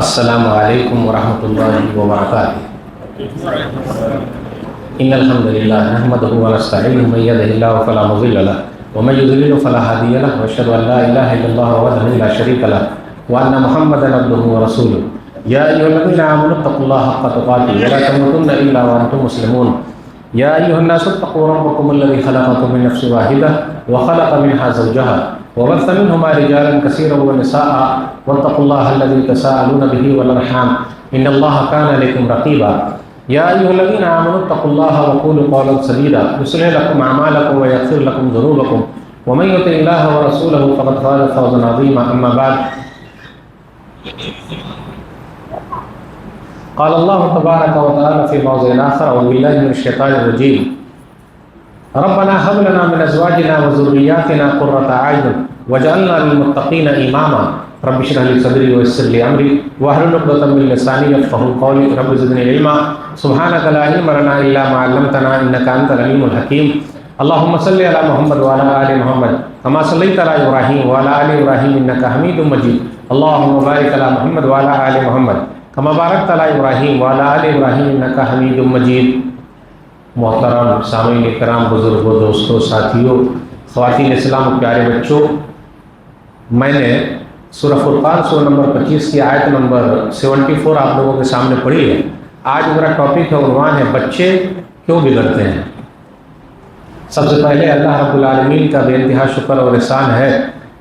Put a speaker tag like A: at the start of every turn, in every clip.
A: السلام علیکم ورحمۃ اللہ وبرکاتہ۔ ان الحمد للہ نحمدہ ونستعینہ من یہدہ اللہ فلا مضل لہ ومن یضلل فلا ہادی لہ واشہد ان لا الہ الا اللہ وحدہ لا شریک لہ وان محمدا عبدہ ورسولہ۔ یا ایھا الذین آمنوا اتقوا اللہ حق تقاتہ ولا تموتن الا وانتم مسلمون۔ یا ایھا الناس اتقوا ربکم الذی خلقکم من نفس واحدہ وخلق منها زوجها وبث منهما رجالا كثيرا ونساء واتقوا الله الذي تساءلون به والارحام ان الله كان عليكم رقيبا۔ يا ايها الذين امنوا اتقوا الله وقولوا قولا سديدا يصلح لكم اعمالكم ويغفر لكم ذنوبكم ومن يطع الله ورسوله فقد فاز فوزا عظيما اما بعد قال الله تبارك وتعالى في موضع آخر أعوذ بالله من الشيطان الرجيم ربنا هب لنا من ازواجنا وذرياتنا قرة اعين واجعلنا للمتقين اماما رب اشرح لي صدري ويسر لي امري واحلل عقدة من لساني يفقهوا قولي رب زدني علما سبحانك لا علم لنا الا ما علمتنا انك انت العليم الحكيم اللهم صل على محمد وعلى ال محمد كما صليت على ابراهيم وعلى ال ابراهيم انك حميد مجيد اللهم بارك على محمد وعلى ال محمد كما باركت على ابراهيم وعلى ال ابراهيم انك حميد مجيد۔ محترم سامعین کرام، بزرگوں، دوستوں، ساتھیوں، خواتین اسلام، پیارے بچوں، میں نے سورہ فرقان سورہ نمبر 25 کی آیت نمبر 74 آپ لوگوں کے سامنے پڑھی ہے۔ آج میرا ٹاپک ہے، عنوان ہے بچے کیوں بگڑتے ہیں۔ سب سے پہلے اللہ رب العالمین کا بے انتہا شکر اور احسان ہے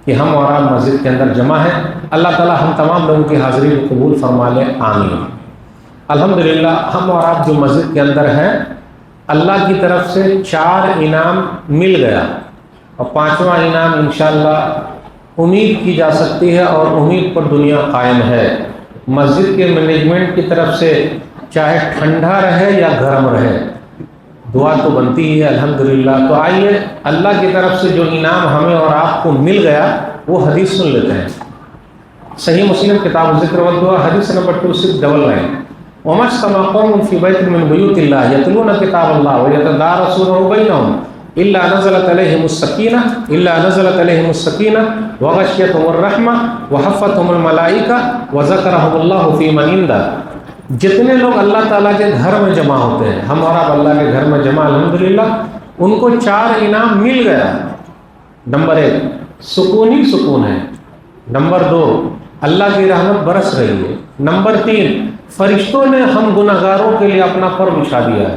A: کہ ہم اور آپ مسجد کے اندر جمع ہیں۔ اللہ تعالی ہم تمام لوگوں کی حاضری کو قبول فرما لے، آمین۔ الحمدللہ ہم اور آپ جو مسجد کے اندر ہیں، اللہ کی طرف سے 4 انعام مل گیا اور 5واں انعام انشاءاللہ امید کی جا سکتی ہے اور امید پر دنیا قائم ہے۔ مسجد کے مینجمنٹ کی طرف سے چاہے ٹھنڈا رہے یا گرم رہے، دعا تو بنتی ہی ہے الحمدللہ۔ تو آئیے اللہ کی طرف سے جو انعام ہمیں اور آپ کو مل گیا وہ حدیث سن لیتے ہیں۔ صحیح مسلم کتاب ذکر والدعا حدیث نمبر 2699 وَمَا اجْتَمَعَ قَوْمٌ فِي بَيْتٍ مِّن بُيُوتِ اللَّهِ يَتْلُونَ كِتَابَ اللَّهِ وَيَتَدَارَسُونَهُ بَيْنَهُمْ إِلَّا نَزَلَتْ عَلَيْهِمُ السَّكِينَةُ وَغَشِيَتْهُمُ الرَّحْمَةُ وَحَفَّتْهُمُ الْمَلَائِكَةُ وَذَكَرَهُمُ اللَّهُ فِي مَنْ عِندَهُ۔ جتنے لوگ اللہ تعالیٰ کے گھر میں جمع ہوتے ہیں، ہم اور آپ اللہ کے گھر میں جمع الحمدللہ، ان کو 4 انعام مل گیا۔ نمبر 1 سکون ہی سکون ہے، نمبر 2 اللہ کی رحمت برس رہی ہے، نمبر 3 فرشتوں نے ہم گناہگاروں کے لیے اپنا پر بچھا دیا ہے۔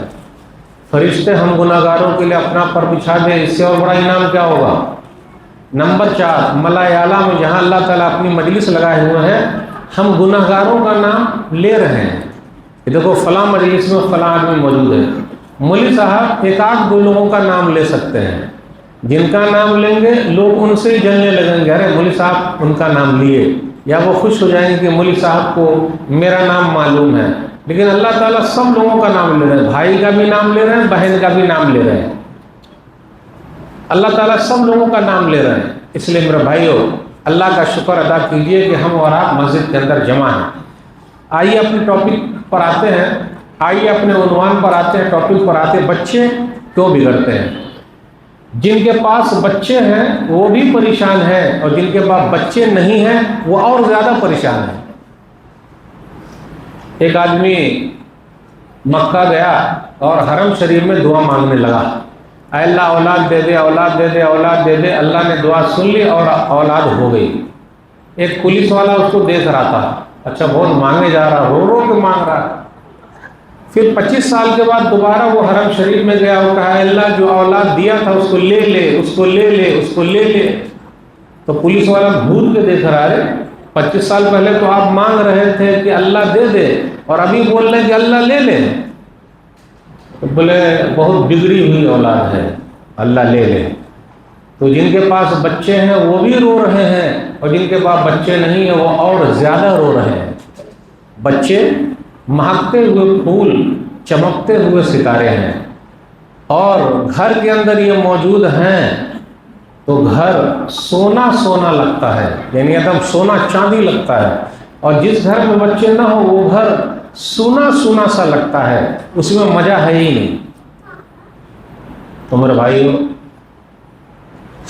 A: فرشتے ہم گناہگاروں کے لیے اپنا پر بچھا دیں، اس سے اور بڑا انعام کیا ہوگا؟ نمبر 4 ملائے اعلیٰ میں جہاں اللہ تعالیٰ اپنی مجلس لگائے ہوئے ہیں، ہم گناہگاروں کا نام لے رہے ہیں۔ یہ دیکھو فلاں مجلس میں فلاں آدمی موجود ہے، مولوی صاحب 1-2 لوگوں کا نام لے سکتے ہیں، جن کا نام لیں گے لوگ ان سے ہی جلنے لگیں گے، ارے مولوی صاحب ان کا نام لیے، یا وہ خوش ہو جائیں گے کہ مولوی صاحب کو میرا نام معلوم ہے۔ لیکن اللہ تعالیٰ سب لوگوں کا نام لے رہے ہیں، بھائی کا بھی نام لے رہے ہیں، بہن کا بھی نام لے رہے ہیں، اللہ تعالیٰ سب لوگوں کا نام لے رہے ہیں۔ اس لیے میرے بھائیوں اللہ کا شکر ادا کیجئے کہ ہم اور آپ مسجد کے اندر جمع ہیں۔ آئیے اپنے ٹاپک پر آتے ہیں، آئیے اپنے عنوان پر آتے ہیں، ٹاپک پر آتے ہیں، بچے کیوں بگڑتے ہیں۔ جن کے پاس بچے ہیں وہ بھی پریشان ہیں اور جن کے پاس بچے نہیں ہیں وہ اور زیادہ پریشان ہیں۔ ایک آدمی مکہ گیا اور حرم شریف میں دعا مانگنے لگا، اے اللہ اولاد دے دے، اولاد دے دے، اولاد دے دے۔ اللہ نے دعا سن لی اور اولاد ہو گئی۔ ایک پولیس والا اس کو دیکھ رہا تھا، اچھا بہت مانگنے جا رہا، رو رو کے مانگ رہا۔ پھر 25 سال کے بعد دوبارہ وہ حرم شریف میں گیا اور کہا اللہ جو اولاد دیا تھا اس کو لے لے، اس کو لے لے، اس کو لے لے۔ تو پولیس والا گھور کے دیکھ رہا ہے، 25 سال پہلے تو آپ مانگ رہے تھے کہ اللہ دے دے اور ابھی بول رہے کہ اللہ لے لے۔ تو بولے بہت بگڑی ہوئی اولاد ہے، اللہ لے لے۔ تو جن کے پاس بچے ہیں وہ بھی رو رہے ہیں اور جن کے پاس بچے نہیں ہیں وہ اور زیادہ رو رہے ہیں۔ بچے مہکتے ہوئے پھول، چمکتے ہوئے ستارے ہیں، اور گھر کے اندر یہ موجود ہیں تو گھر سونا سونا لگتا ہے، یعنی ایک دم سونا چاندی لگتا ہے۔ اور جس گھر میں بچے نہ ہو وہ گھر سونا سونا سا لگتا ہے، اس میں مزہ ہے ہی نہیں۔ تو میرے بھائیو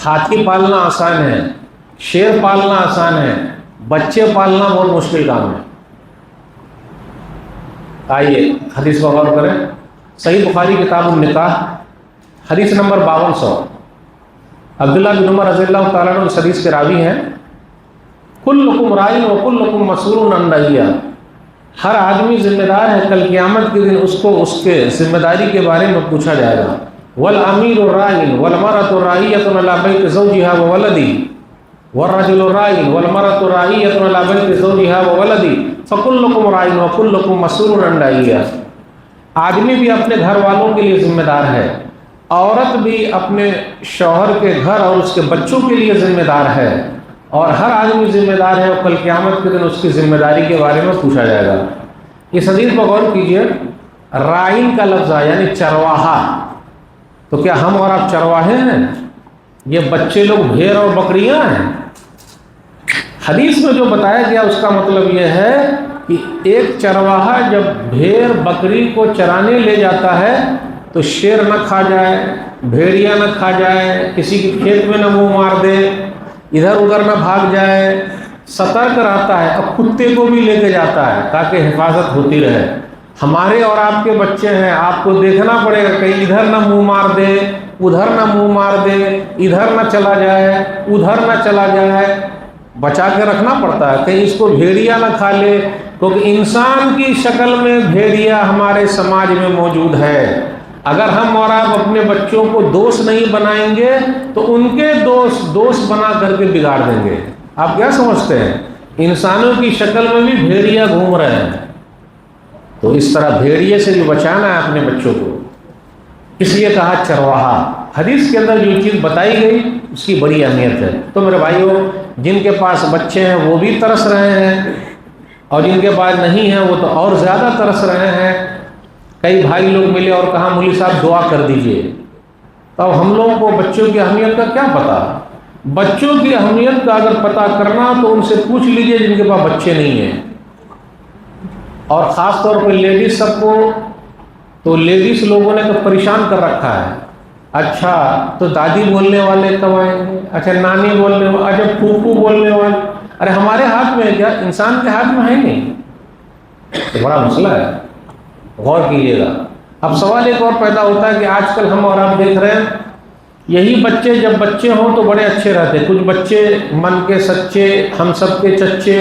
A: ہاتھی پالنا آسان ہے، شیر پالنا آسان ہے، بچے پالنا بہت مشکل کام ہے۔ آئیے حدیث پر غور کریں. صحیح بخاری کتاب النکاح حدیث نمبر 5200. عبداللہ بن عمر رضی اللہ تعالیٰ عنہ اس حدیث کے راوی ہیں. کلکم راعٍ وکلکم مسئول عن رعیہ. ہر آدمی ذمہ دار ہے، کل قیامت کے دن اس کو اس کے ذمہ داری کے بارے میں پوچھا جائے گا. والامیر راع والمرأة راعیۃ علی بیت زوجها وولدہ والرجل راع والمرأة راعیۃ علی بیت زوجها وولدہ فکلکم راع وکلکم مسئول عن رعیہ. آدمی بھی اپنے گھر والوں کے لیے ذمہ دار ہے، عورت بھی اپنے شوہر کے گھر اور اس کے بچوں کے لیے ذمہ دار ہے، اور ہر آدمی ذمہ دار ہے اور کل قیامت کے دن اس کی ذمہ داری کے بارے میں پوچھا جائے گا. اس حدیث پر غور کیجئے. راعین کا لفظ ہے یعنی چرواہا. تو کیا ہم اور آپ چرواہے ہیں؟ یہ بچے لوگ بھیڑ اور بکریاں ہیں؟ حدیث میں جو بتایا گیا اس کا مطلب یہ ہے کہ ایک چرواہا جب بھیڑ بکری کو چرانے لے جاتا ہے تو شیر نہ کھا جائے، بھیڑیا نہ کھا جائے، کسی کے کھیت میں نہ منہ مار دے، ادھر ادھر نہ بھاگ جائے، سترک رہتا ہے. اب کتے کو بھی لے کے جاتا ہے تاکہ حفاظت ہوتی رہے. ہمارے اور آپ کے بچے ہیں، آپ کو دیکھنا پڑے گا کہیں ادھر نہ منہ مار دے، ادھر نہ منہ مار دے، ادھر نہ چلا جائے، ادھر نہ چلا جائے، بچا کے رکھنا پڑتا ہے کہیں اس کو بھیڑیا نہ کھا لے. کیونکہ انسان کی شکل میں بھیڑیا ہمارے سماج میں موجود ہے. اگر ہم اور آپ اپنے بچوں کو دوست نہیں بنائیں گے تو ان کے دوست بنا کر کے بگاڑ دیں گے. آپ کیا سمجھتے ہیں؟ انسانوں کی شکل میں بھی بھیڑیا گھوم رہے ہیں. تو اس طرح بھیڑیے سے بھی بچانا ہے اپنے بچوں کو، اس لیے کہا چرواہا. حدیث کے اندر جو چیز بتائی گئی اس کی بڑی اہمیت ہے. تو میرے بھائیوں، جن کے پاس بچے ہیں وہ بھی ترس رہے ہیں، اور جن کے پاس نہیں ہیں وہ تو اور زیادہ ترس رہے ہیں. کئی بھائی لوگ ملے اور کہا مولوی صاحب دعا کر دیجئے. تو ہم لوگوں کو بچوں کی اہمیت کا کیا پتہ؟ بچوں کی اہمیت کا اگر پتہ کرنا تو ان سے پوچھ لیجئے جن کے پاس بچے نہیں ہیں. اور خاص طور پہ لیڈیز سب کو، تو لیڈیز لوگوں نے تو پریشان کر رکھا ہے. اچھا تو دادی بولنے والے کب آئیں گے؟ اچھا نانی بولنے والے، اچھا پھوپھو بولنے والے. ارے ہمارے ہاتھ میں ہے کیا؟ انسان کے ہاتھ میں ہے نہیں. تو بڑا مسئلہ ہے، غور کیجیے گا. اب سوال ایک اور پیدا ہوتا ہے کہ آج کل ہم اور آپ دیکھ رہے ہیں یہی بچے جب بچے ہوں تو بڑے اچھے رہتے. کچھ بچے من کے سچے، ہم سب کے چچے،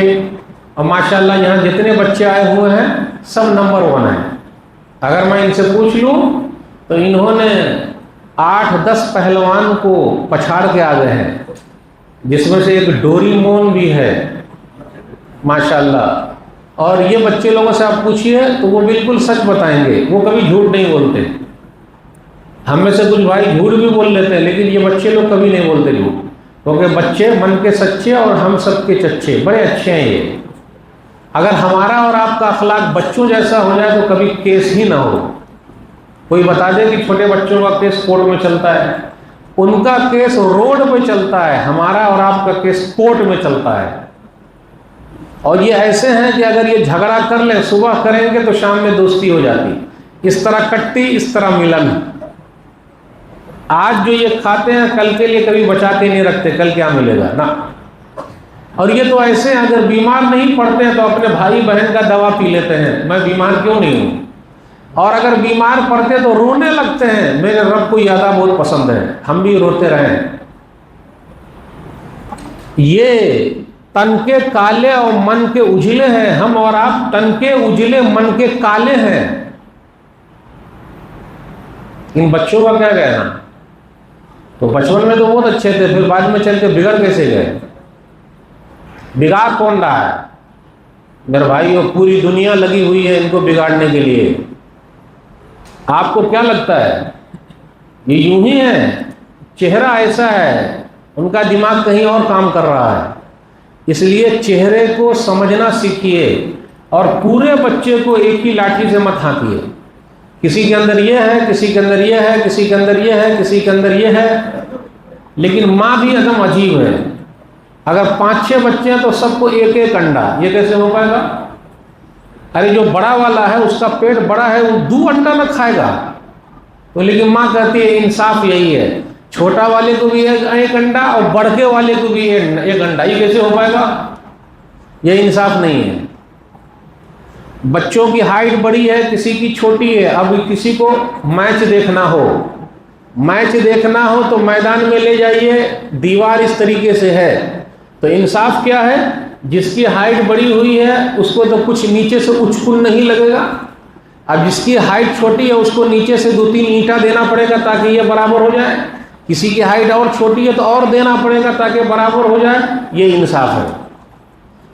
A: اور ماشاءاللہ یہاں جتنے بچے آئے ہوئے ہیں سب نمبر 1 ہیں. اگر میں ان سے پوچھ لوں تو انہوں نے 8-10 پہلوان کو پچھاڑ کے آ گئے ہیں، جس میں سے ایک ڈوری مون بھی ہے ماشاءاللہ. اور یہ بچے لوگوں سے آپ پوچھئے تو وہ بالکل سچ بتائیں گے، وہ کبھی جھوٹ نہیں بولتے. ہم میں سے کچھ بھائی جھوٹ بھی بول لیتے ہیں لیکن یہ بچے لوگ کبھی نہیں بولتے جھوٹ، کیونکہ بچے من کے سچے اور ہم سب کے چچے، بڑے اچھے ہیں یہ. اگر ہمارا اور آپ کا اخلاق بچوں جیسا ہو جائے تو کبھی کیس ہی نہ ہو. کوئی بتا دے کہ چھوٹے بچوں کا کیس کورٹ میں چلتا ہے، ان کا کیس روڈ پہ چلتا ہے، ہمارا اور آپ کا کیس کورٹ میں چلتا ہے. اور یہ ایسے ہیں کہ اگر یہ جھگڑا کر لیں، صبح کریں گے تو شام میں دوستی ہو جاتی. اس طرح کٹتی، اس طرح ملن. آج جو یہ کھاتے ہیں کل کے لیے کبھی بچا کے نہیں رکھتے، کل کیا ملے گا نا. اور یہ تو ایسے ہیں اگر بیمار نہیں پڑتے ہیں تو اپنے بھائی بہن کا دوا پی لیتے ہیں، میں بیمار کیوں نہیں ہوں. اور اگر بیمار پڑتے تو رونے لگتے ہیں، میرے رب کو یہ ادا بہت پسند ہے، ہم بھی روتے رہیں. یہ تن کے کالے اور من کے اجلے ہیں. ہم اور آپ تن کے اجلے من کے کالے ہیں. ان بچوں کا کیا کہنا؟ تو بچپن میں تو بہت اچھے تھے، پھر بعد میں چل کے بگڑ کیسے گئے؟ بگاڑ کون رہا ہے؟ میرے بھائیو، پوری دنیا لگی ہوئی ہے ان کو بگاڑنے کے لیے. آپ کو کیا لگتا ہے یہ یوں ہی ہے؟ چہرہ ایسا ہے، ان کا دماغ کہیں اور کام کر رہا ہے. اس لیے چہرے کو سمجھنا سیکھیے اور پورے بچے کو ایک ہی لاٹھی سے مت ہانکیے. کسی کے اندر یہ ہے، کسی کے اندر یہ ہے، کسی کے اندر یہ ہے، کسی کے اندر یہ ہے. لیکن ماں بھی ایک دم عجیب ہے. اگر 5-6 بچے ہیں تو سب کو ایک ایک انڈا، یہ کیسے ہو پائے گا؟ ارے جو بڑا والا ہے اس کا پیٹ بڑا ہے، وہ 2 انڈا نہ کھائے گا. تو لیکن ماں کہتی ہے انصاف یہی ہے، چھوٹا والے کو بھی ایک انڈا اور بڑکے والے کو بھی ایک انڈا. یہ کیسے ہو پائے گا؟ یہ انصاف نہیں ہے. بچوں کی ہائٹ بڑی ہے، کسی کی چھوٹی ہے، اب کسی کو میچ دیکھنا ہو تو میدان میں لے جائیے، دیوار اس طریقے سے ہے، تو انصاف کیا ہے؟ جس کی ہائٹ بڑی ہوئی ہے اس کو تو کچھ نیچے سے اچکن نہیں لگے گا، اب جس کی ہائٹ چھوٹی ہے اس کو نیچے سے 2-3 اینٹا دینا پڑے گا تاکہ یہ برابر ہو جائے، کسی کی ہائٹ اور چھوٹی ہے تو اور دینا پڑے گا تاکہ برابر ہو جائے، یہ انصاف ہے۔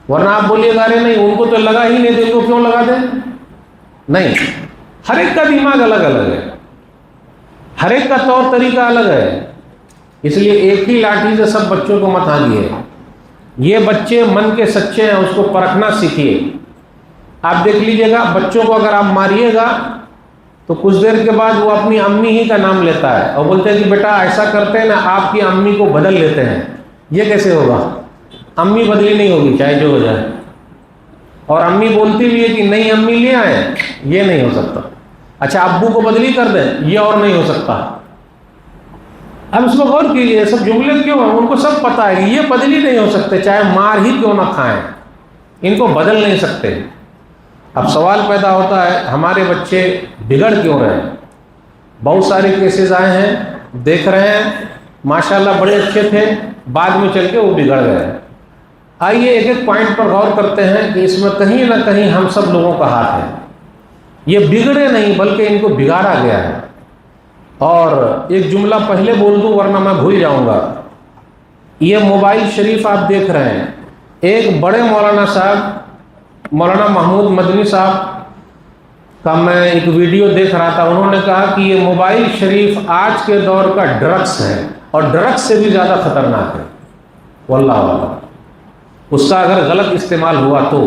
A: ورنہ آپ بولیے گا ارے نہیں ان کو تو لگا ہی نہیں، ان کو کیوں لگا دیں؟ نہیں، ہر ایک کا دماغ الگ الگ ہے، ہر ایک کا طور طریقہ الگ ہے، اس لیے ایک ہی لاٹھی سے سب بچوں کو مت ہانکیے۔ یہ بچے من کے سچے ہیں، اس کو پرکھنا سیکھیے۔ آپ دیکھ لیجئے گا بچوں کو اگر آپ ماریے گا تو کچھ دیر کے بعد وہ اپنی امی ہی کا نام لیتا ہے اور بولتے ہیں کہ بیٹا ایسا کرتے ہیں نا، آپ کی امی کو بدل لیتے ہیں۔ یہ کیسے ہوگا؟ امی بدلی نہیں ہوگی چاہے جو ہو جائے، اور امی بولتی بھی ہے کہ نہیں امی لے آئے، یہ نہیں ہو سکتا۔ اچھا ابو کو بدلی کر دیں، یہ اور نہیں ہو سکتا۔ اب اس کو غور کیجیے، سب جملے کیوں ہیں؟ ان کو سب پتہ ہے کہ یہ بدلی نہیں ہو سکتے، چاہے مار ہی کیوں نہ کھائیں، ان کو بدل نہیں سکتے۔ اب سوال پیدا ہوتا ہے ہمارے بچے بگڑ کیوں رہے ہیں؟ بہت سارے کیسز آئے ہیں، دیکھ رہے ہیں، ماشاءاللہ بڑے اچھے تھے، بعد میں چل کے وہ بگڑ گئے۔ آئیے ایک ایک پوائنٹ پر غور کرتے ہیں کہ اس میں کہیں نہ کہیں ہم سب لوگوں کا ہاتھ ہے۔ یہ بگڑے نہیں بلکہ ان کو بگاڑا گیا ہے۔ اور ایک جملہ پہلے بول دوں ورنہ میں بھول جاؤں گا۔ یہ موبائل شریف آپ دیکھ رہے ہیں، ایک بڑے مولانا صاحب، مولانا محمود مدنی صاحب کا میں ایک ویڈیو دیکھ رہا تھا، انہوں نے کہا کہ یہ موبائل شریف آج کے دور کا ڈرگس ہے، اور ڈرگس سے بھی زیادہ خطرناک ہے، واللہ واللہ۔ اس کا اگر غلط استعمال ہوا تو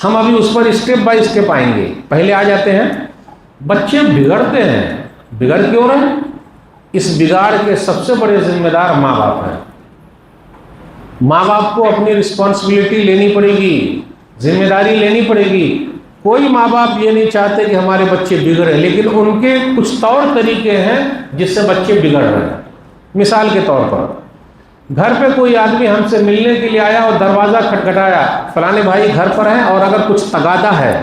A: ہم ابھی اس پر اسٹیپ بائی اسٹیپ آئیں گے۔ پہلے آ جاتے ہیں، بچے بگڑتے ہیں، بگڑ کیوں رہے؟ اس بگاڑ کے سب سے بڑے ذمہ دار ماں باپ ہیں۔ ماں باپ کو اپنی رسپانسبلٹی لینی پڑے گی، ذمہ داری لینی پڑے گی۔ کوئی ماں باپ یہ نہیں چاہتے کہ ہمارے بچے بگڑے، لیکن ان کے کچھ طور طریقے ہیں جس سے بچے بگڑ رہے ہیں۔ مثال کے طور پر گھر پہ کوئی آدمی ہم سے ملنے کے لیے آیا اور دروازہ کھٹکھٹایا، فلانے بھائی گھر پر ہیں، اور اگر کچھ تغاضا ہے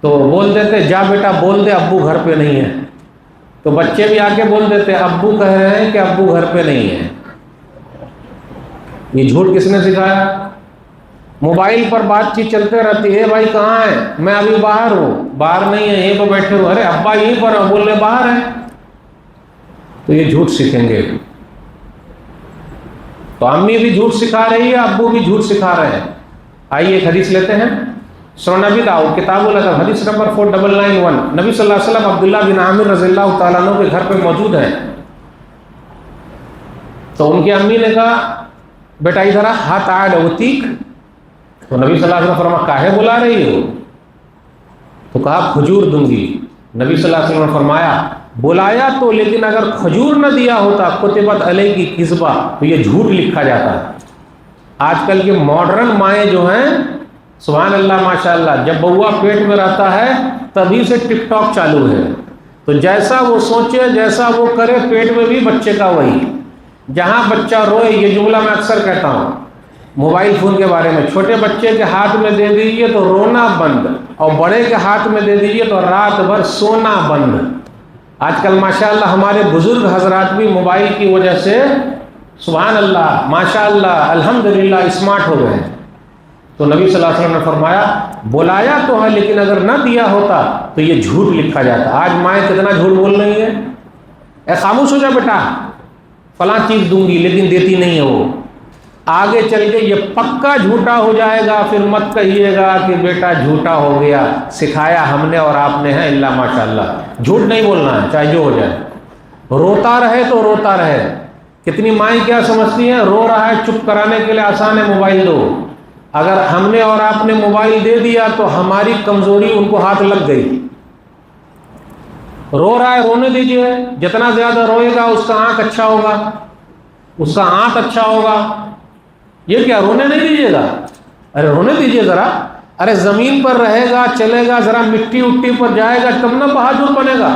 A: تو بول دیتے جا بیٹا بول دے ابو گھر پہ نہیں ہے، تو بچے بھی آ کے بول دیتے ابو کہہ رہے ہیں کہ ابو گھر پہ نہیں ہے۔ یہ جھوٹ کس نے سکھایا؟ موبائل پر بات چیت چلتے رہتی ہے، بھائی کہاں ہے؟ میں ابھی باہر ہوں۔ باہر نہیں ہے، یہیں پہ بیٹھے ہو۔ ارے ابا یہیں پر ہے، بول رہے باہر ہیں۔ تو یہ جھوٹ سیکھیں گے، تو امی بھی جھوٹ سکھا رہی ہے، ابو بھی جھوٹ سکھا رہے ہیں۔ آئیے ایک حدیث لیتے ہیں، سنن نبی داؤد کتاب الادب حدیث نمبر 4991، نبی صلی اللہ علیہ وسلم عبداللہ بن عامر رضی اللہ تعالیٰ عنہ کے گھر پہ موجود ہیں، تو ان کی امی نے کہا بیٹا ادھر آ، ہاتھ آئے اوتیک۔ تو نبی صلی اللہ علیہ وسلم فرمایا کاہے بلا رہی ہو؟ تو کہا کھجور دوں گی۔ نبی صلی اللہ علیہ وسلم نے فرمایا بلایا تو، لیکن اگر کھجور نہ دیا ہوتا کتبت علیہ کی کذبہ، تو یہ جھوٹ لکھا جاتا ہے۔ آج کل کے ماڈرن مائیں جو ہیں، سبحان اللہ ماشاءاللہ، جب بوا پیٹ میں رہتا ہے تبھی سے ٹک ٹاک چالو ہے، تو جیسا وہ سوچے جیسا وہ کرے، پیٹ میں بھی بچے کا وہی۔ جہاں بچہ روئے، یہ جملہ میں اکثر کہتا ہوں موبائل فون کے بارے میں، چھوٹے بچے کے ہاتھ میں دے دیجیے تو رونا بند، اور بڑے کے ہاتھ میں دے دیجیے تو رات بھر سونا بند۔ آج کل ماشاءاللہ ہمارے بزرگ حضرات بھی موبائل کی وجہ سے سبحان اللہ ماشاءاللہ الحمدللہ اسمارٹ ہو گئے ہیں۔ تو نبی صلی اللہ علیہ وسلم نے فرمایا بلایا تو ہے، لیکن اگر نہ دیا ہوتا تو یہ جھوٹ لکھا جاتا۔ آج مائیں کتنا جھوٹ بول رہی ہیں، اے خاموش ہو جا بیٹا فلاں چیز دوں گی، لیکن دیتی نہیں ہے وہ۔ آگے چل کے یہ پکا جھوٹا ہو جائے گا، پھر مت کہیے گا کہ بیٹا جھوٹا ہو گیا، سکھایا ہم نے اور آپ نے ہے، اللہ ماشاءاللہ۔ جھوٹ نہیں بولنا ہے چاہے جو ہو جائے، روتا رہے تو روتا رہے۔ کتنی مائیں کیا سمجھتی ہیں، رو رہا ہے چپ کرانے کے لیے آسان ہے موبائل دو۔ اگر ہم نے اور آپ نے موبائل دے دیا تو ہماری کمزوری ان کو ہاتھ لگ گئی۔ رو رہا ہے رونے دیجیے، جتنا زیادہ روئے گا اس کا آنکھ اچھا ہوگا، اس کا آنکھ اچھا ہوگا۔ یہ کیا رونے نہیں دیجیے گا؟ ارے رونے دیجیے ذرا، ارے زمین پر رہے گا چلے گا، ذرا مٹی اٹی پر جائے گا تب نہ بہادر بنے گا۔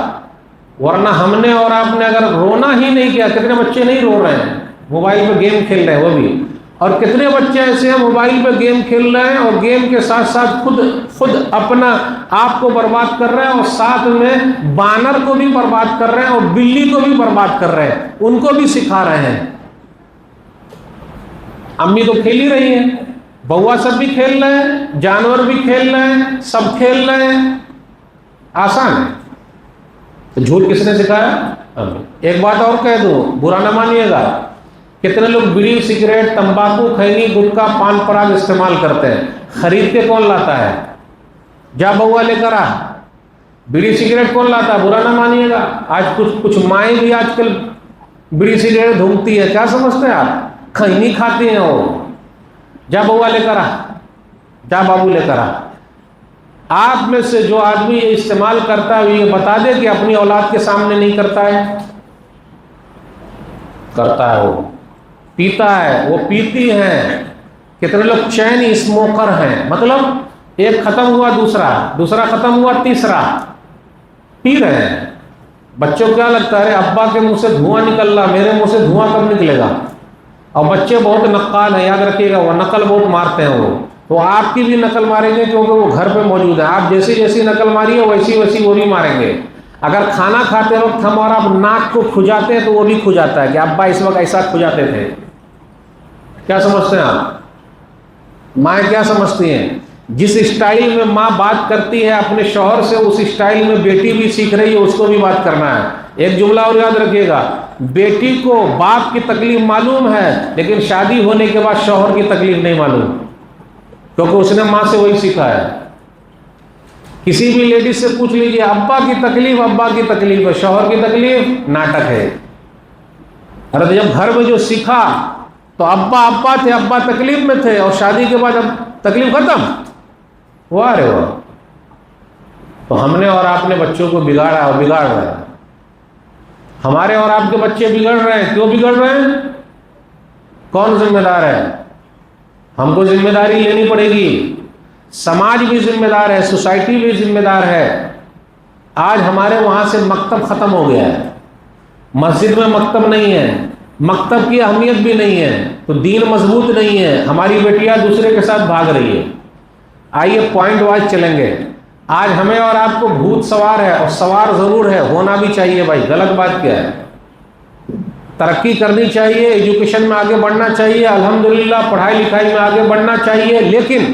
A: ورنہ ہم نے اور آپ نے اگر رونا ہی نہیں کیا، کتنے بچے نہیں رو رہے ہیں، موبائل پہ گیم کھیل رہے ہیں وہ بھی، اور کتنے بچے ایسے ہیں موبائل پہ گیم کھیل رہے ہیں اور گیم کے ساتھ ساتھ خود اپنا آپ کو برباد کر رہے ہیں، اور ساتھ میں بانر کو بھی برباد کر رہے ہیں اور بلی کو بھی برباد کر رہے ہیں، ان کو بھی سکھا رہے ہیں۔ امی تو کھیل ہی رہی ہیں، بوا سب بھی کھیل رہے ہیں، جانور بھی کھیل رہے ہیں، سب کھیل رہے ہیں، آسان ہے۔ تو جھوٹ کس نے سکھایا؟ امی۔ ایک بات اور کہہ دوں، برا نہ مانیے گا، کتنے لوگ بیڑی سگریٹ تمباکو خینی گٹکا پان پراگ استعمال کرتے ہیں، خرید کے کون لاتا ہے؟ جا بوا لے کر آ۔ بیڑی سگریٹ کون لاتا ہے؟ برا نہ مانیے گا، آج کچھ مائیں بھی آج کل بیڑی سگریٹ دھونکتی ہے، کیا سمجھتے ہیں آپ؟ خینی کھاتی ہیں وہ۔ جا بوا لے کر آ، جا بابو لے کر آ۔ آپ میں سے جو آدمی یہ استعمال کرتا ہے وہ یہ بتا دے کہ اپنی اولاد کے سامنے نہیں کرتا ہے؟ کرتا ہے، وہ پیتا ہے، وہ پیتی ہیں۔ کتنے لوگ چین اسموکر ہیں، مطلب ایک ختم ہوا دوسرا ختم ہوا تیسرا، پی رہے ہیں۔ بچوں کو کیا لگتا ہے ابا کے منہ سے دھواں نکل رہا، میرے منہ سے دھواں کب نکلے گا؟ اور بچے بہت نقال ہیں، یاد رکھیے گا، وہ نقل بہت مارتے ہیں، وہ تو آپ کی بھی نقل ماریں گے کیونکہ وہ گھر پہ موجود ہے۔ آپ جیسی نقل ماری ہے ویسی وہ بھی ماریں گے۔ اگر کھانا کھاتے وقت ہم اور آپ ناک کو کھجاتے ہیں تو وہ بھی کھجاتا ہے کہ ابا اس وقت ایسا کھجاتے تھے۔ کیا سمجھتے ہیں آپ؟ ماں کیا سمجھتی ہیں؟ جس اسٹائل میں ماں بات کرتی ہے اپنے شوہر سے، اس اسٹائل میں بیٹی بھی سیکھ رہی ہے، اس کو بھی بات کرنا ہے۔ ایک جملہ اور یاد رکھیے گا، بیٹی کو باپ کی تکلیف معلوم ہے لیکن شادی ہونے کے بعد شوہر کی تکلیف نہیں معلوم، کیونکہ اس نے ماں سے وہی سیکھا ہے۔ کسی بھی لیڈیز سے پوچھ لیجیے، ابا کی تکلیف ہے، شوہر کی تکلیف ناٹک ہے۔ ارے جب گھر میں جو سیکھا تو ابا تھے، ابا تکلیف میں تھے، اور شادی کے بعد اب تکلیف ختم، واہ رے واہ۔ تو ہم نے اور آپ نے بچوں کو بگاڑا اور بگاڑ رہے ہیں۔ ہمارے اور آپ کے بچے بگڑ رہے ہیں، کیوں بگڑ رہے ہیں؟ کون ذمہ دار ہے؟ ہم کو ذمہ داری لینی پڑے گی، سماج بھی ذمہ دار ہے، سوسائٹی بھی ذمہ دار ہے۔ آج ہمارے وہاں سے مکتب ختم ہو گیا ہے، مسجد میں مکتب نہیں ہے، مکتب کی اہمیت بھی نہیں ہے، تو دین مضبوط نہیں ہے، ہماری بیٹیاں دوسرے کے ساتھ بھاگ رہی ہے۔ آئیے پوائنٹ وائز چلیں گے۔ آج ہمیں اور آپ کو بھوت سوار ہے، اور سوار ضرور ہے، ہونا بھی چاہیے بھائی، غلط بات کیا ہے؟ ترقی کرنی چاہیے، ایجوکیشن میں آگے بڑھنا چاہیے، الحمدللہ پڑھائی لکھائی میں آگے بڑھنا چاہیے، لیکن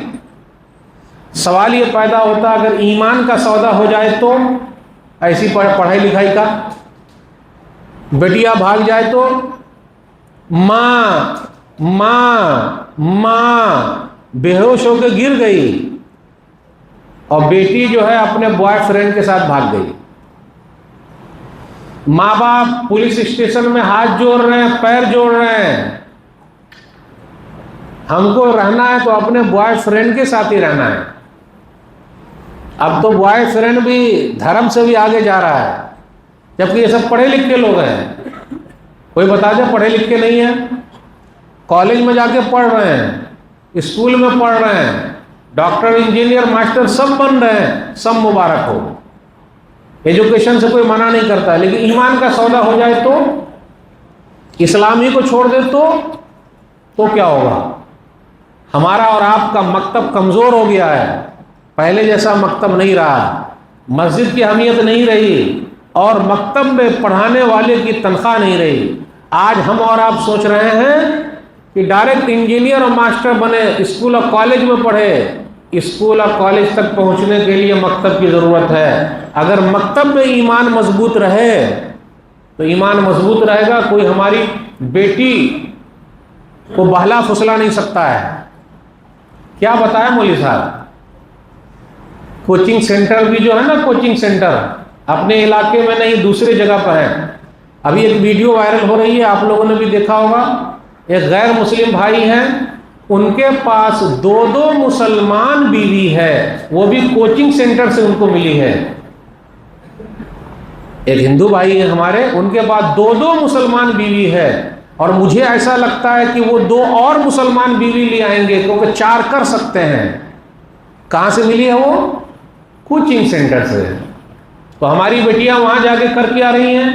A: سوال یہ پیدا ہوتا ہے اگر ایمان کا سودا ہو جائے تو ایسی پڑھائی لکھائی کا؟ بیٹیاں بھاگ جائے تو ماں بے ہوش ہو کے گر گئی، اور بیٹی جو ہے اپنے بوائے فرینڈ کے ساتھ بھاگ گئی۔ ماں باپ پولیس اسٹیشن میں ہاتھ جوڑ رہے ہیں، پیر جوڑ رہے ہیں، ہم کو رہنا ہے تو اپنے بوائے فرینڈ کے ساتھ ہی رہنا ہے۔ اب تو بوائے فرینڈ بھی دھرم سے بھی آگے جا رہا ہے، جبکہ یہ سب پڑھے لکھے لوگ ہیں۔ کوئی بتا دے پڑھے لکھے نہیں ہیں؟ کالج میں جا کے پڑھ رہے ہیں، اسکول میں پڑھ رہے ہیں، ڈاکٹر انجینئر ماسٹر سب بن رہے ہیں، سب مبارک ہو۔ ایجوکیشن سے کوئی منع نہیں کرتا ہے، لیکن ایمان کا سودا ہو جائے تو، اسلام ہی کو چھوڑ دے تو کیا ہوگا؟ ہمارا اور آپ کا مکتب کمزور ہو گیا ہے، پہلے جیسا مکتب نہیں رہا، مسجد کی اہمیت نہیں رہی، اور مکتب میں پڑھانے والے کی تنخواہ نہیں رہی۔ آج ہم اور آپ سوچ رہے ہیں کہ ڈائریکٹ انجینئر اور ماسٹر بنے، اسکول اور کالج میں پڑھے۔ اسکول اور کالج تک پہنچنے کے لیے مکتب کی ضرورت ہے۔ اگر مکتب میں ایمان مضبوط رہے تو ایمان مضبوط رہے گا، کوئی ہماری بیٹی کو بہلا پھسلا نہیں سکتا ہے۔ کیا بتایا مولوی صاحب؟ کوچنگ سینٹر بھی جو ہے نا، کوچنگ سینٹر اپنے علاقے میں نہیں دوسرے جگہ پر ہے۔ ابھی ایک ویڈیو وائرل ہو رہی ہے، آپ لوگوں نے بھی دیکھا ہوگا، ایک غیر مسلم بھائی ہیں، ان کے پاس 2 مسلمان بیوی ہے، وہ بھی کوچنگ سینٹر سے ان کو ملی ہے۔ ایک ہندو بھائی ہیں ہمارے، ان کے پاس 2 مسلمان بیوی ہے، اور مجھے ایسا لگتا ہے کہ وہ 2 اور مسلمان بیوی لے آئیں گے، کیونکہ 4 کر سکتے ہیں۔ کہاں سے ملی ہے وہ؟ کوچنگ سینٹر سے۔ تو ہماری بیٹیاں وہاں جا کے کر کے آ رہی ہیں،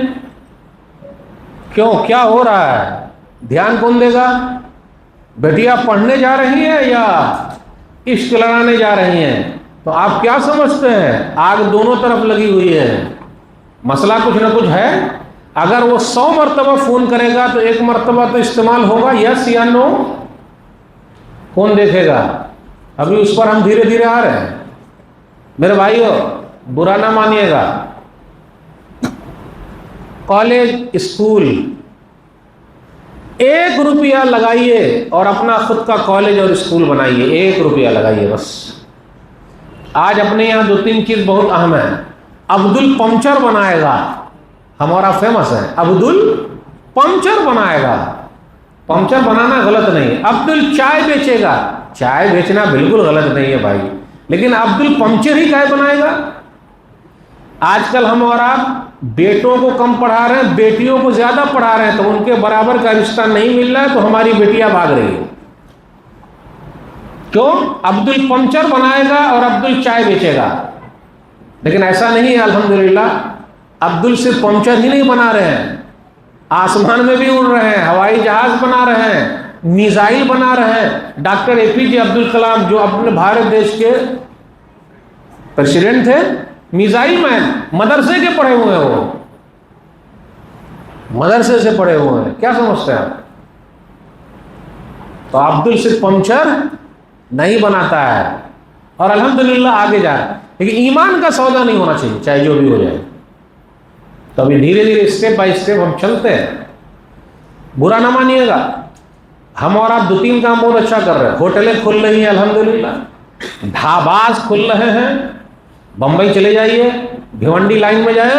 A: کیوں؟ کیا ہو رہا ہے؟ دھیان کون دے گا؟ بیٹیاں پڑھنے جا رہی ہیں یا عشق لڑانے جا رہی ہیں؟ تو آپ کیا سمجھتے ہیں؟ آگ دونوں طرف لگی ہوئی ہے، مسئلہ کچھ نہ کچھ ہے۔ اگر وہ 100 مرتبہ فون کرے گا تو 1 مرتبہ تو استعمال ہوگا، یس یا نو؟ کون دیکھے گا؟ ابھی اس پر ہم دھیرے دھیرے آ رہے ہیں۔ میرے بھائیو، برا نہ مانیے گا، کالج اسکول 1 روپیہ لگائیے اور اپنا خود کا کالج اور اسکول بنائیے، 1 روپیہ لگائیے بس۔ آج اپنے یہاں 2-3 چیز بہت اہم ہے۔ عبد الپنچر بنائے گا، ہمارا فیمس ہے، عبد الپنچر بنائے گا۔ پنچر بنانا غلط نہیں، عبد الچائے بیچے گا، چائے بیچنا بالکل غلط نہیں ہے بھائی، لیکن عبد الپنچر ہی کائے بنائے گا؟ آج کل ہم اور آپ بیٹوں کو کم پڑھا رہے ہیں، بیٹیوں کو زیادہ پڑھا رہے ہیں، تو ان کے برابر کا رشتہ نہیں مل رہا ہے تو ہماری بیٹیاں بھاگ رہی ہیں۔ کیوں؟ عبد الپنچر بنائے گا اور عبد الچائے بیچے گا۔ لیکن ایسا نہیں ہے، الحمدللہ عبد صرف پنچر ہی نہیں بنا رہے ہیں، آسمان میں بھی اڑ رہے ہیں، ہوائی جہاز بنا رہے ہیں، میزائل بنا رہے ہیں۔ ڈاکٹر اے پی جے عبد الکلام جو اپنے بھارت دیش کے پریزیڈنٹ تھے، میزائل مین، مدرسے کے پڑھے ہوئے ہیں، وہ مدرسے سے پڑھے ہوئے ہیں۔ کیا سمجھتے ہیں آپ؟ تو عبد صرف پنچر نہیں بناتا ہے اور الحمدللہ آگے جا رہا ہے، لیکن ایمان کا سودا نہیں ہونا چاہیے، چاہے جو بھی ہو جائے۔ تو ابھی دھیرے دھیرے اسٹیپ بائی اسٹیپ ہم چلتے ہیں، برا نہ مانیے گا۔ ہم اور آپ 2-3 کام بہت اچھا کر رہے ہیں، ہوٹلیں کھل رہی ہیں الحمدللہ، ڈھاباز کھل رہے ہیں۔ بمبئی چلے جائیے، بھیونڈی لائن میں جائیں،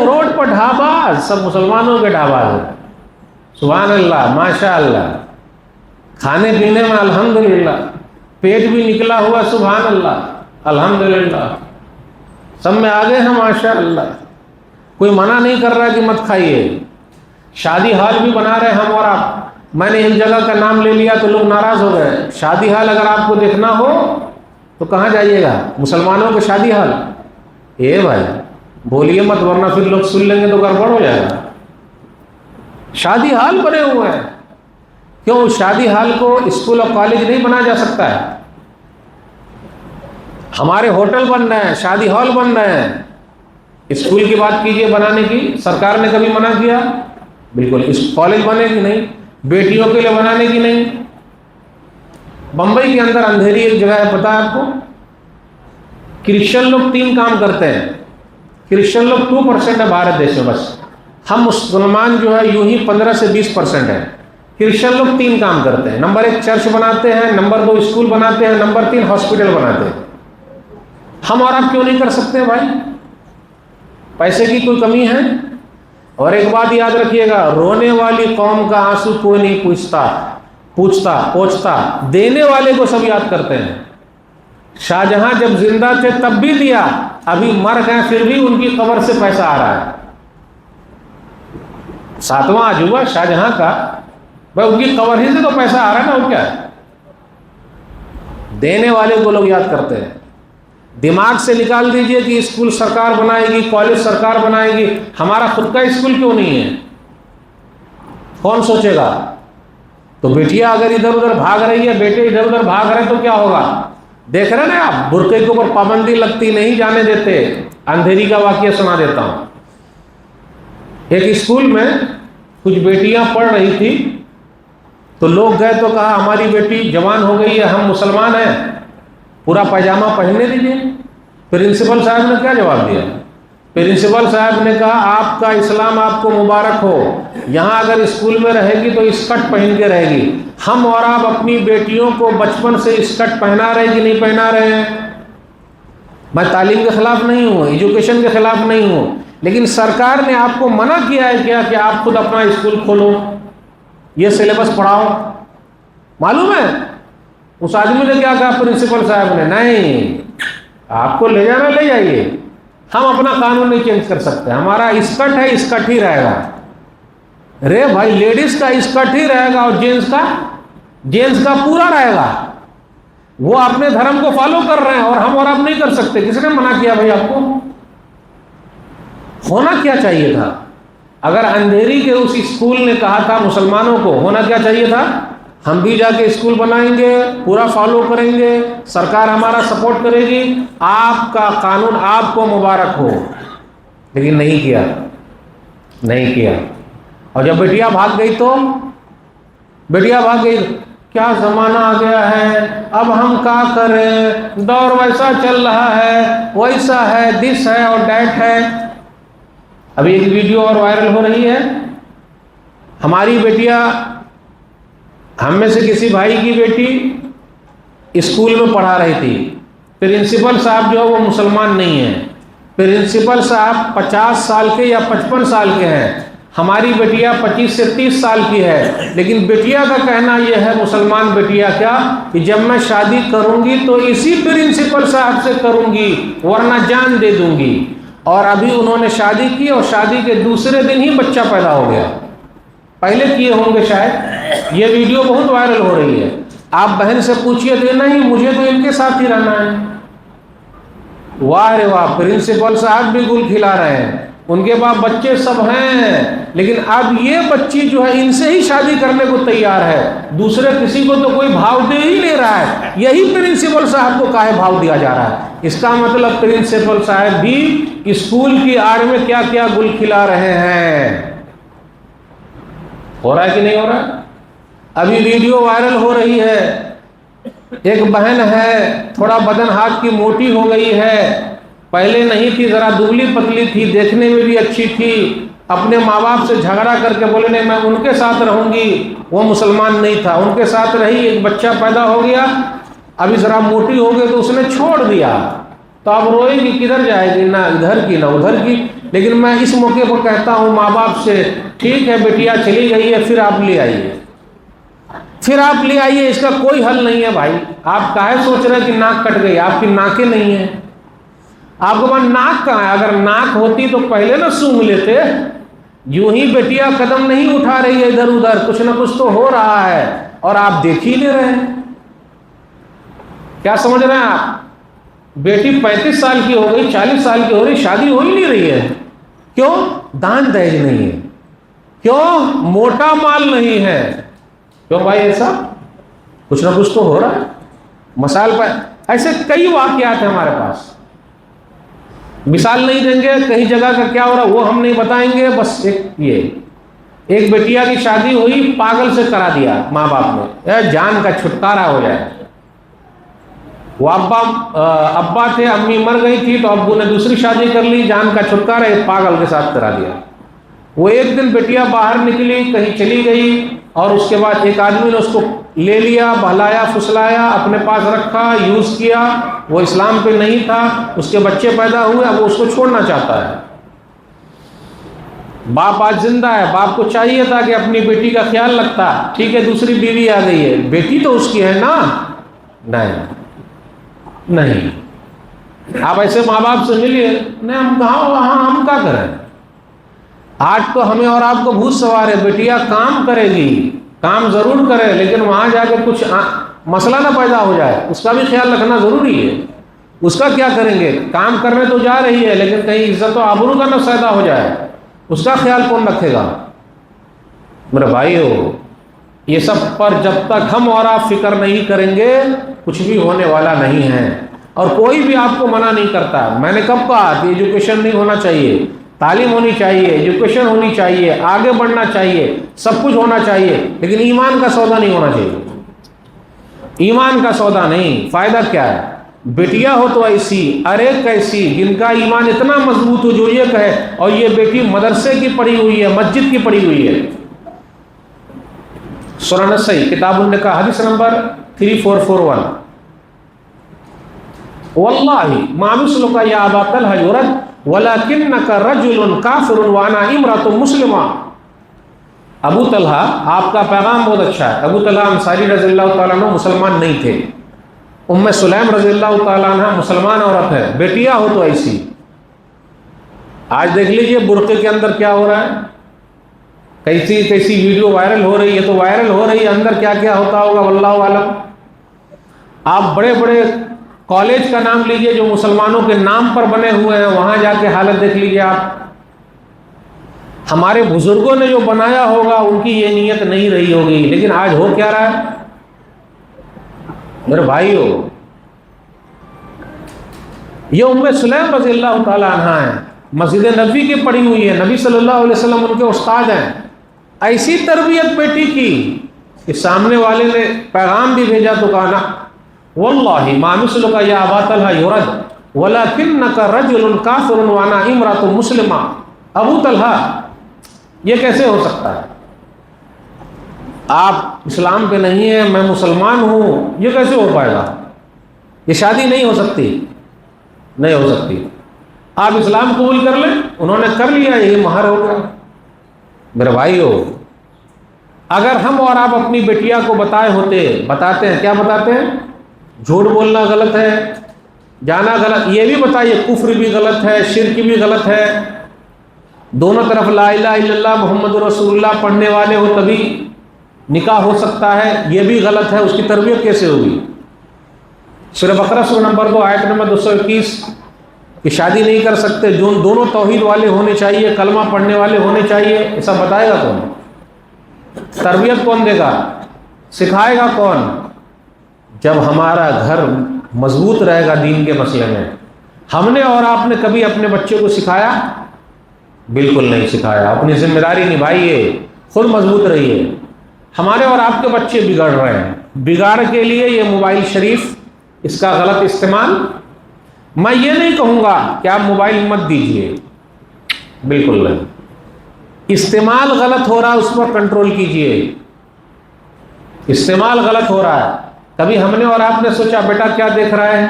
A: روڈ پر ڈھاباز، سب مسلمانوں کے ڈھاباز ہیں۔ سبحان اللہ، ماشاء اللہ، کھانے پینے میں الحمدللہ پیٹ بھی نکلا ہوا، سبحان اللہ، الحمدللہ سب میں آگے ہیں، ماشاء اللہ۔ کوئی منع نہیں کر رہا کہ مت کھائیے۔ شادی ہال بھی بنا رہے ہم اور آپ۔ میں نے ایک جگہ کا نام لے لیا تو لوگ ناراض ہو گئے۔ شادی ہال اگر آپ کو دیکھنا ہو تو کہاں جائیے گا؟ مسلمانوں کے شادی ہال؟ اے بھائی بولیے مت، ورنہ پھر لوگ سن لیں گے تو گڑبڑ ہو جائے گا۔ شادی ہال بنے ہوئے ہیں، کیوں؟ شادی ہال کو اسکول اور کالج نہیں بنایا جا سکتا ہے؟ ہمارے ہوٹل بن رہے ہیں، شادی ہال بن رہے ہیں، اسکول کی بات کیجئے بنانے کی، سرکار نے کبھی منع کیا؟ بالکل۔ اس کالج بنے گی نہیں، بیٹیوں کے لیے بنانے کی نہیں۔ بمبئی کے اندر اندھیری ایک جگہ ہے، پتہ ہے آپ کو؟ کرسچن لوگ 3 کام کرتے ہیں، کرسچن لوگ 2% ہے بھارت دیش میں، بس ہم مسلمان جو ہے یوں ہی 15 سے 20% ہے۔ کرسچن لوگ 3 کام کرتے ہیں، نمبر 1 چرچ بناتے ہیں، نمبر 2 اسکول بناتے ہیں، نمبر 3 ہاسپٹل بناتے ہیں۔ ہم اور آپ کیوں نہیں کر سکتے بھائی؟ پیسے کی کوئی کمی ہے؟ اور ایک بات یاد رکھیے گا، رونے والی قوم کا آنسو کوئی نہیں پوچھتا، دینے والے کو سب یاد کرتے ہیں۔ شاہجہاں جب زندہ تھے تب بھی دیا، ابھی مر گئے پھر بھی ان کی قبر سے پیسہ آ رہا ہے۔ 7واں عجوبہ شاہجہاں کا، بھائی ان کی قبر ہی سے تو پیسہ آ رہا ہے نا، وہ کیا ہے؟ دینے والے کو لوگ یاد کرتے ہیں۔ دماغ سے نکال دیجئے کہ اسکول سرکار بنائے گی، کالج سرکار بنائے گی، ہمارا خود کا اسکول کیوں نہیں ہے؟ کون سوچے گا؟ تو بیٹیاں اگر ادھر ادھر بھاگ رہی ہے، بیٹے ادھر ادھر بھاگ رہے ہیں تو کیا ہوگا؟ دیکھ رہے ہیں نا آپ، برقعے کے اوپر پابندی لگتی، نہیں جانے دیتے۔ اندھیری کا واقعہ سنا دیتا ہوں۔ ایک اسکول میں کچھ بیٹیاں پڑھ رہی تھی تو لوگ گئے تو کہا ہماری بیٹی جوان ہو گئی ہے، ہم مسلمان ہیں، پورا پائجامہ پہننے دیجیے۔ پرنسپل صاحب نے کیا جواب دیا؟ پرنسپل صاحب نے کہا آپ کا اسلام آپ کو مبارک ہو، یہاں اگر اسکول میں رہے گی تو اسکرٹ پہن کے رہے گی۔ ہم اور آپ اپنی بیٹیوں کو بچپن سے اسکرٹ پہنا رہے کہ نہیں پہنا رہے ہیں؟ میں تعلیم کے خلاف نہیں ہوں، ایجوکیشن کے خلاف نہیں ہوں، لیکن سرکار نے آپ کو منع کیا ہے کیا کہ آپ خود اپنا اسکول کھولو، یہ سلیبس پڑھاؤ؟ معلوم ہے اس آدمی نے کیا کہا؟ پرنسپل صاحب نے نہیں، آپ کو لے جانا لے جائیے، ہم اپنا قانون نہیں چینج کر سکتے، ہمارا اسکرٹ ہے اسکرٹ ہی رہے گا۔ رے بھائی لیڈیز کا اسکرٹ ہی رہے گا اور جینس کا پورا رہے گا۔ وہ اپنے دھرم کو فالو کر رہے ہیں اور ہم اور آپ نہیں کر سکتے۔ کس نے منع کیا بھائی آپ کو؟ ہونا کیا چاہیے تھا؟ اگر اندھیری کے اس اسکول نے کہا تھا مسلمانوں کو، ہونا کیا چاہیے تھا؟ ہم بھی جا کے اسکول بنائیں گے، پورا فالو کریں گے، سرکار ہمارا سپورٹ کرے گی، آپ کا قانون آپ کو مبارک ہو. لیکن نہیں کیا، نہیں کیا. اور جب بیٹیاں بھاگ گئی تو بیٹیاں بھاگ گئی، کیا زمانہ آ گیا ہے، اب ہم کیا کریں، دور ویسا چل رہا ہے، ویسا ہے، دس ہے اور دیٹ ہے. ابھی ایک ویڈیو اور وائرل ہو رہی ہے، ہماری بیٹیاں، ہم میں سے کسی بھائی کی بیٹی اسکول میں پڑھا رہی تھی. پرنسپل صاحب جو ہے وہ مسلمان نہیں ہیں. پرنسپل صاحب 50 سال کے یا 55 سال کے ہیں، ہماری بیٹیاں 25 سے 30 سال کی ہے. لیکن بیٹیا کا کہنا یہ ہے، مسلمان بیٹیا کیا، کہ جب میں شادی کروں گی تو اسی پرنسپل صاحب سے کروں گی ورنہ جان دے دوں گی. اور ابھی انہوں نے شادی کی اور شادی کے دوسرے دن ہی بچہ پیدا ہو گیا. پہلے کیے ہوں گے شاید. یہ ویڈیو بہت وائرل ہو رہی ہے. آپ بہن سے پوچھئے تو نہیں، مجھے تو ان کے ساتھ ہی رہنا ہے. واہ رے واہ، پرنسپل صاحب بھی گل کھلا رہے ہیں، ان کے پاس بچے سب ہیں، لیکن اب یہ بچی جو ہے ان سے ہی شادی کرنے کو تیار ہے. دوسرے کسی کو تو کوئی بھاؤ دے ہی نہیں رہا ہے، یہی پرنسپل صاحب کو کاہے بھاؤ دیا جا رہا ہے. اس کا مطلب پرنسپل صاحب بھی اسکول کی آڑ میں کیا کیا گل کھلا رہے ہیں. ہو رہا ہے کہ نہیں ہو رہا؟ ابھی ویڈیو وائرل ہو رہی ہے، ایک بہن ہے، تھوڑا بدن ہاتھ کی موٹی ہو گئی ہے، پہلے نہیں تھی، ذرا دبلی پتلی تھی، دیکھنے میں بھی اچھی تھی. اپنے ماں باپ سے جھگڑا کر کے بولے نہیں میں ان کے ساتھ رہوں گی. وہ مسلمان نہیں تھا، ان کے ساتھ رہی، ایک بچہ پیدا ہو گیا، ابھی ذرا موٹی ہو گئی تو اس نے چھوڑ دیا. تو اب روئے گی، کدھر جائے گی، نہ ادھر کی نہ ادھر کی. لیکن میں اس موقع پر کہتا ہوں ماں باپ سے، ٹھیک ہے بیٹیا چلی گئی ہے، پھر آپ لے آئیے، پھر آپ لے آئیے، اس کا کوئی حل نہیں ہے. بھائی آپ کاہے سوچ رہے کہ ناک کٹ گئی، آپ کی ناکیں نہیں ہیں. آپ کو بات ناک کہاں ہے؟ اگر ناک ہوتی تو پہلے نہ سونگھ لیتے. یوں ہی بیٹیا قدم نہیں اٹھا رہی ہے ادھر ادھر، کچھ نہ کچھ تو ہو رہا ہے اور آپ دیکھ ہی لے رہے ہیں. کیا سمجھ رہے ہیں آپ؟ بیٹی 35 سال کی ہو گئی، 40 سال کی ہو رہی، شادی ہو ہی نہیں رہی ہے. کیوں؟ دان دہیج نہیں ہے. کیوں؟ موٹا مال نہیں ہے. کیوں بھائی؟ ایسا کچھ نہ کچھ تو ہو رہا ہے. مثال پر ایسے کئی واقعات ہیں ہمارے پاس، مثال نہیں دیں گے، کہیں جگہ کا کیا ہو رہا وہ ہم نہیں بتائیں گے. بس ایک بیٹیا کی شادی ہوئی، پاگل سے کرا دیا ماں باپ نے، جان کا چھٹکارا ہو جائے. وہ ابا تھے، امی مر گئی تھی تو ابو نے دوسری شادی کر لی، جان کا چھٹکارا ایک پاگل کے ساتھ کرا دیا. وہ ایک دن بیٹیا باہر نکلی، کہیں چلی گئی، اور اس کے بعد ایک آدمی نے اس کو لے لیا، بہلایا پھسلایا، اپنے پاس رکھا، یوز کیا. وہ اسلام پہ نہیں تھا، اس کے بچے پیدا ہوئے، اب وہ اس کو چھوڑنا چاہتا ہے. باپ آج زندہ ہے، باپ کو چاہیے تھا کہ اپنی بیٹی کا خیال رکھتا. ٹھیک ہے دوسری بیوی آ گئی ہے، بیٹی تو اس کی ہے نا. نہیں. آپ ایسے ماں باپ سے ملیے، نہیں ہم کہاں وہاں، ہم کیا کریں. آج تو ہمیں اور آپ کو بھوت سوار ہے. بیٹیا کام کرے گی، کام ضرور کرے، لیکن وہاں جا کے کچھ مسئلہ نہ پیدا ہو جائے، اس کا بھی خیال رکھنا ضروری ہے. اس کا کیا کریں گے؟ کام کرنے تو جا رہی ہے، لیکن کہیں عزت و آبرو کا نہ فائدہ ہو جائے، اس کا خیال کون رکھے گا؟ میرے بھائیو، یہ سب پر جب تک ہم اور آپ فکر نہیں کریں گے کچھ بھی ہونے والا نہیں ہے. اور کوئی بھی آپ کو منع نہیں کرتا. میں نے کب کہا کہ ایجوکیشن نہیں ہونا چاہیے، تعلیم ہونی چاہیے، ایجوکیشن ہونی چاہیے، آگے بڑھنا چاہیے، سب کچھ ہونا چاہیے، لیکن ایمان کا سودا نہیں ہونا چاہیے. ایمان کا سودا نہیں. فائدہ کیا ہے؟ بیٹیاں ہو تو ایسی، ارے کیسی، جن کا ایمان اتنا مضبوط ہو جو یہ کہے، اور یہ بیٹی مدرسے کی پڑھی ہوئی ہے، مسجد کی پڑھی ہوئی ہے. سورہ نسائی کتاب النکاح حدیث نمبر 3441. واللہ ما مثلک یا ابا طلحہ یرد ولکنک رجل کافر وانا امرأۃ مسلمہ. ابو طلحہ آپ کا پیغام بہت اچھا ہے. ابو طلحہ انصاری رضی اللہ تعالیٰ عنہ مسلمان نہیں تھے. ام سلیم رضی اللہ تعالیٰ عنہ مسلمان عورت ہے. بیٹیاں ہو تو ایسی. آج دیکھ لیجئے برقعے کے اندر کیا ہو رہا ہے، کیسی ویڈیو وائرل ہو رہی ہے. تو وائرل ہو رہی ہے، اندر کیا کیا ہوتا ہوگا واللہ عالم. آپ بڑے بڑے کالج کا نام لیجئے جو مسلمانوں کے نام پر بنے ہوئے ہیں، وہاں جا کے حالت دیکھ لیجئے آپ. ہمارے بزرگوں نے جو بنایا ہوگا ان کی یہ نیت نہیں رہی ہوگی، لیکن آج ہو کیا رہا ہے؟ میرے بھائیو، یہ ام سلیم رضی اللہ تعالیٰ عنہ ہیں، مسجد نبوی کی پڑھی ہوئی ہے، نبی صلی اللہ علیہ وسلم ان کے استاد ہیں. ایسی تربیت بیٹی کی کہ سامنے والے نے پیغام بھی بھیجا تو کہا نا واللہ ما مثلک یا ابا طلحہ یرد ولکنک رجل کافر وانا امرأۃ مسلمہ. ابو طلحہ یہ کیسے ہو سکتا ہے؟ آپ اسلام پہ نہیں ہیں، میں مسلمان ہوں، یہ کیسے ہو پائے گا؟ یہ شادی نہیں ہو سکتی، نہیں ہو سکتی. آپ اسلام قبول کر لیں. انہوں نے کر لیا، یہی مہر ہو گیا. میرے بھائیو، اگر ہم اور آپ اپنی بیٹیاں کو بتاتے ہیں، کیا بتاتے ہیں؟ جھوٹ بولنا غلط ہے، جانا غلط، یہ بھی بتائیے کفر بھی غلط ہے، شرک بھی غلط ہے. دونوں طرف لا الہ الا اللہ محمد رسول اللہ پڑھنے والے ہو تبھی نکاح ہو سکتا ہے، یہ بھی غلط ہے. اس کی تربیت کیسے ہوگی؟ سورہ بقرہ سورہ نمبر 2 آیت نمبر 221 کہ شادی نہیں کر سکتے، دونوں توحید والے ہونے چاہیے، کلمہ پڑھنے والے ہونے چاہیے. ایسا بتائے گا کون؟ تربیت کون دے گا؟ سکھائے گا کون؟ جب ہمارا گھر مضبوط رہے گا دین کے مسئلے میں. ہم نے اور آپ نے کبھی اپنے بچے کو سکھایا؟ بالکل نہیں سکھایا. اپنی ذمہ داری نبھائیے، خود مضبوط رہیے. ہمارے اور آپ کے بچے بگڑ رہے ہیں. بگاڑ کے لیے یہ موبائل شریف، اس کا غلط استعمال. میں یہ نہیں کہوں گا کہ آپ موبائل مت دیجیے، بالکل نہیں. استعمال غلط ہو رہا ہے، اس پر کنٹرول کیجیے. استعمال غلط ہو رہا ہے. کبھی ہم نے اور آپ نے سوچا بیٹا کیا دیکھ رہا ہے؟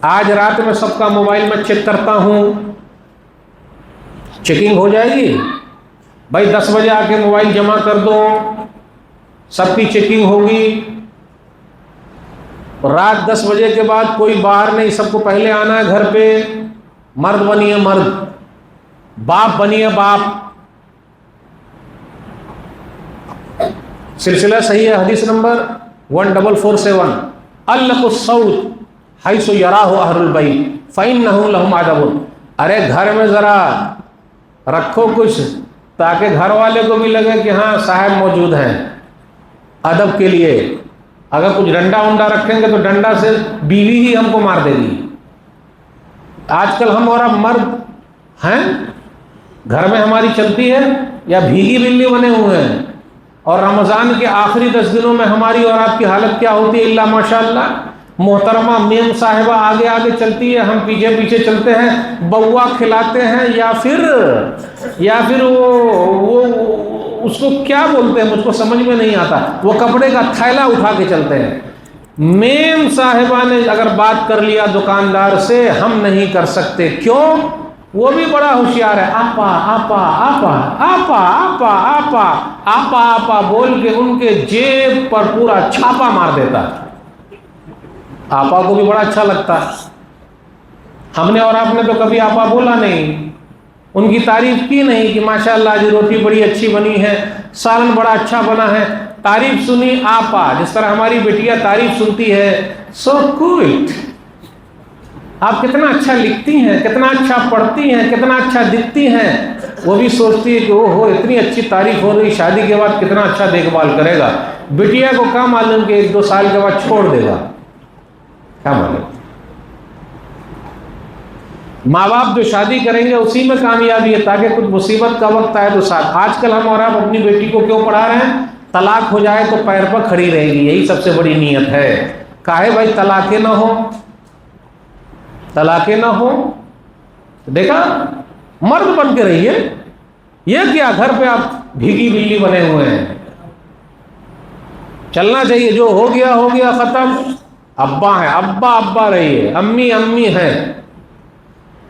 A: آج رات میں سب کا موبائل میں چیک کرتا ہوں. چیکنگ ہو جائے گی بھائی، 10 بجے آ کے موبائل جمع کر دو، سب کی چیکنگ ہوگی. رات 10 بجے کے بعد کوئی باہر نہیں، سب کو پہلے آنا ہے گھر پہ. مرد بنیے مرد، باپ بنیے باپ. سلسلہ صحیح ہے، حدیث نمبر 1447 علق الصوت حیث یراہ اہل البیت فإنہ لہم ادب. ارے گھر میں ذرا رکھو کچھ تاکہ گھر والے کو بھی لگے کہ ہاں صاحب موجود ہیں. ادب کے لیے اگر کچھ ڈنڈا ونڈا رکھیں گے تو ڈنڈا سے بیوی ہی ہم کو مار دے گی. آج کل ہم اور اب مرد ہیں، گھر میں ہماری چلتی ہے یا بھیگی بلی بنے ہوئے ہیں. اور رمضان کے آخری 10 دنوں میں ہماری اور آپ کی حالت کیا ہوتی ہے؟ اللہ ماشاء اللہ. محترمہ میم صاحبہ آگے آگے چلتی ہے، ہم پیچھے پیچھے چلتے ہیں، بوا کھلاتے ہیں یا پھر وہ اس کو کیا بولتے ہیں مجھ کو سمجھ میں نہیں آتا، وہ کپڑے کا تھیلا اٹھا کے چلتے ہیں. میم صاحبہ نے اگر بات کر لیا دکاندار سے، ہم نہیں کر سکتے. کیوں؟ وہ بھی بڑا ہوشیار ہے. آپا آپا آپا آپا آپا آپا آپا آپا بول کے ان کے جیب پر پورا چھاپا مار دیتا ہے. آپا کو بھی بڑا اچھا لگتا ہے. ہم نے اور آپ نے تو کبھی آپا بولا نہیں، ان کی تعریف کی نہیں کہ ماشاءاللہ آج روٹی بڑی اچھی بنی ہے، سالن بڑا اچھا بنا ہے. تعریف سنی آپا، جس طرح ہماری بیٹیاں تعریف سنتی ہے سو کوئٹ، آپ کتنا اچھا لکھتی ہیں، کتنا اچھا پڑھتی ہیں، کتنا اچھا دکھتی ہیں. وہ بھی سوچتی ہے کہ او ہو اتنی اچھی تعریف ہو رہی، شادی کے بعد کتنا اچھا دیکھ بھال کرے گا. بیٹیا کو کیا معلوم کہ 1-2 سال کے بعد چھوڑ دے گا، کیا معلوم. ماں باپ جو شادی کریں گے اسی میں کامیابی ہے، تاکہ کچھ مصیبت کا وقت آئے تو ساتھ. آج کل ہم اور آپ اپنی بیٹی کو کیوں پڑھا رہے ہیں؟ طلاق ہو جائے تو پیر پر کھڑی رہے گی، یہی سب سے بڑی نیت ہے. کاہے بھائی طلاقیں نہ ہو، طلاقیں نہ ہو. دیکھا، مرد بن کے رہیے. یہ کیا گھر پہ آپ بھیگی بلی بنے ہوئے ہیں؟ چلنا چاہیے، جو ہو گیا ختم. ابا ہے ابا ابا رہیے، امی امی ہیں.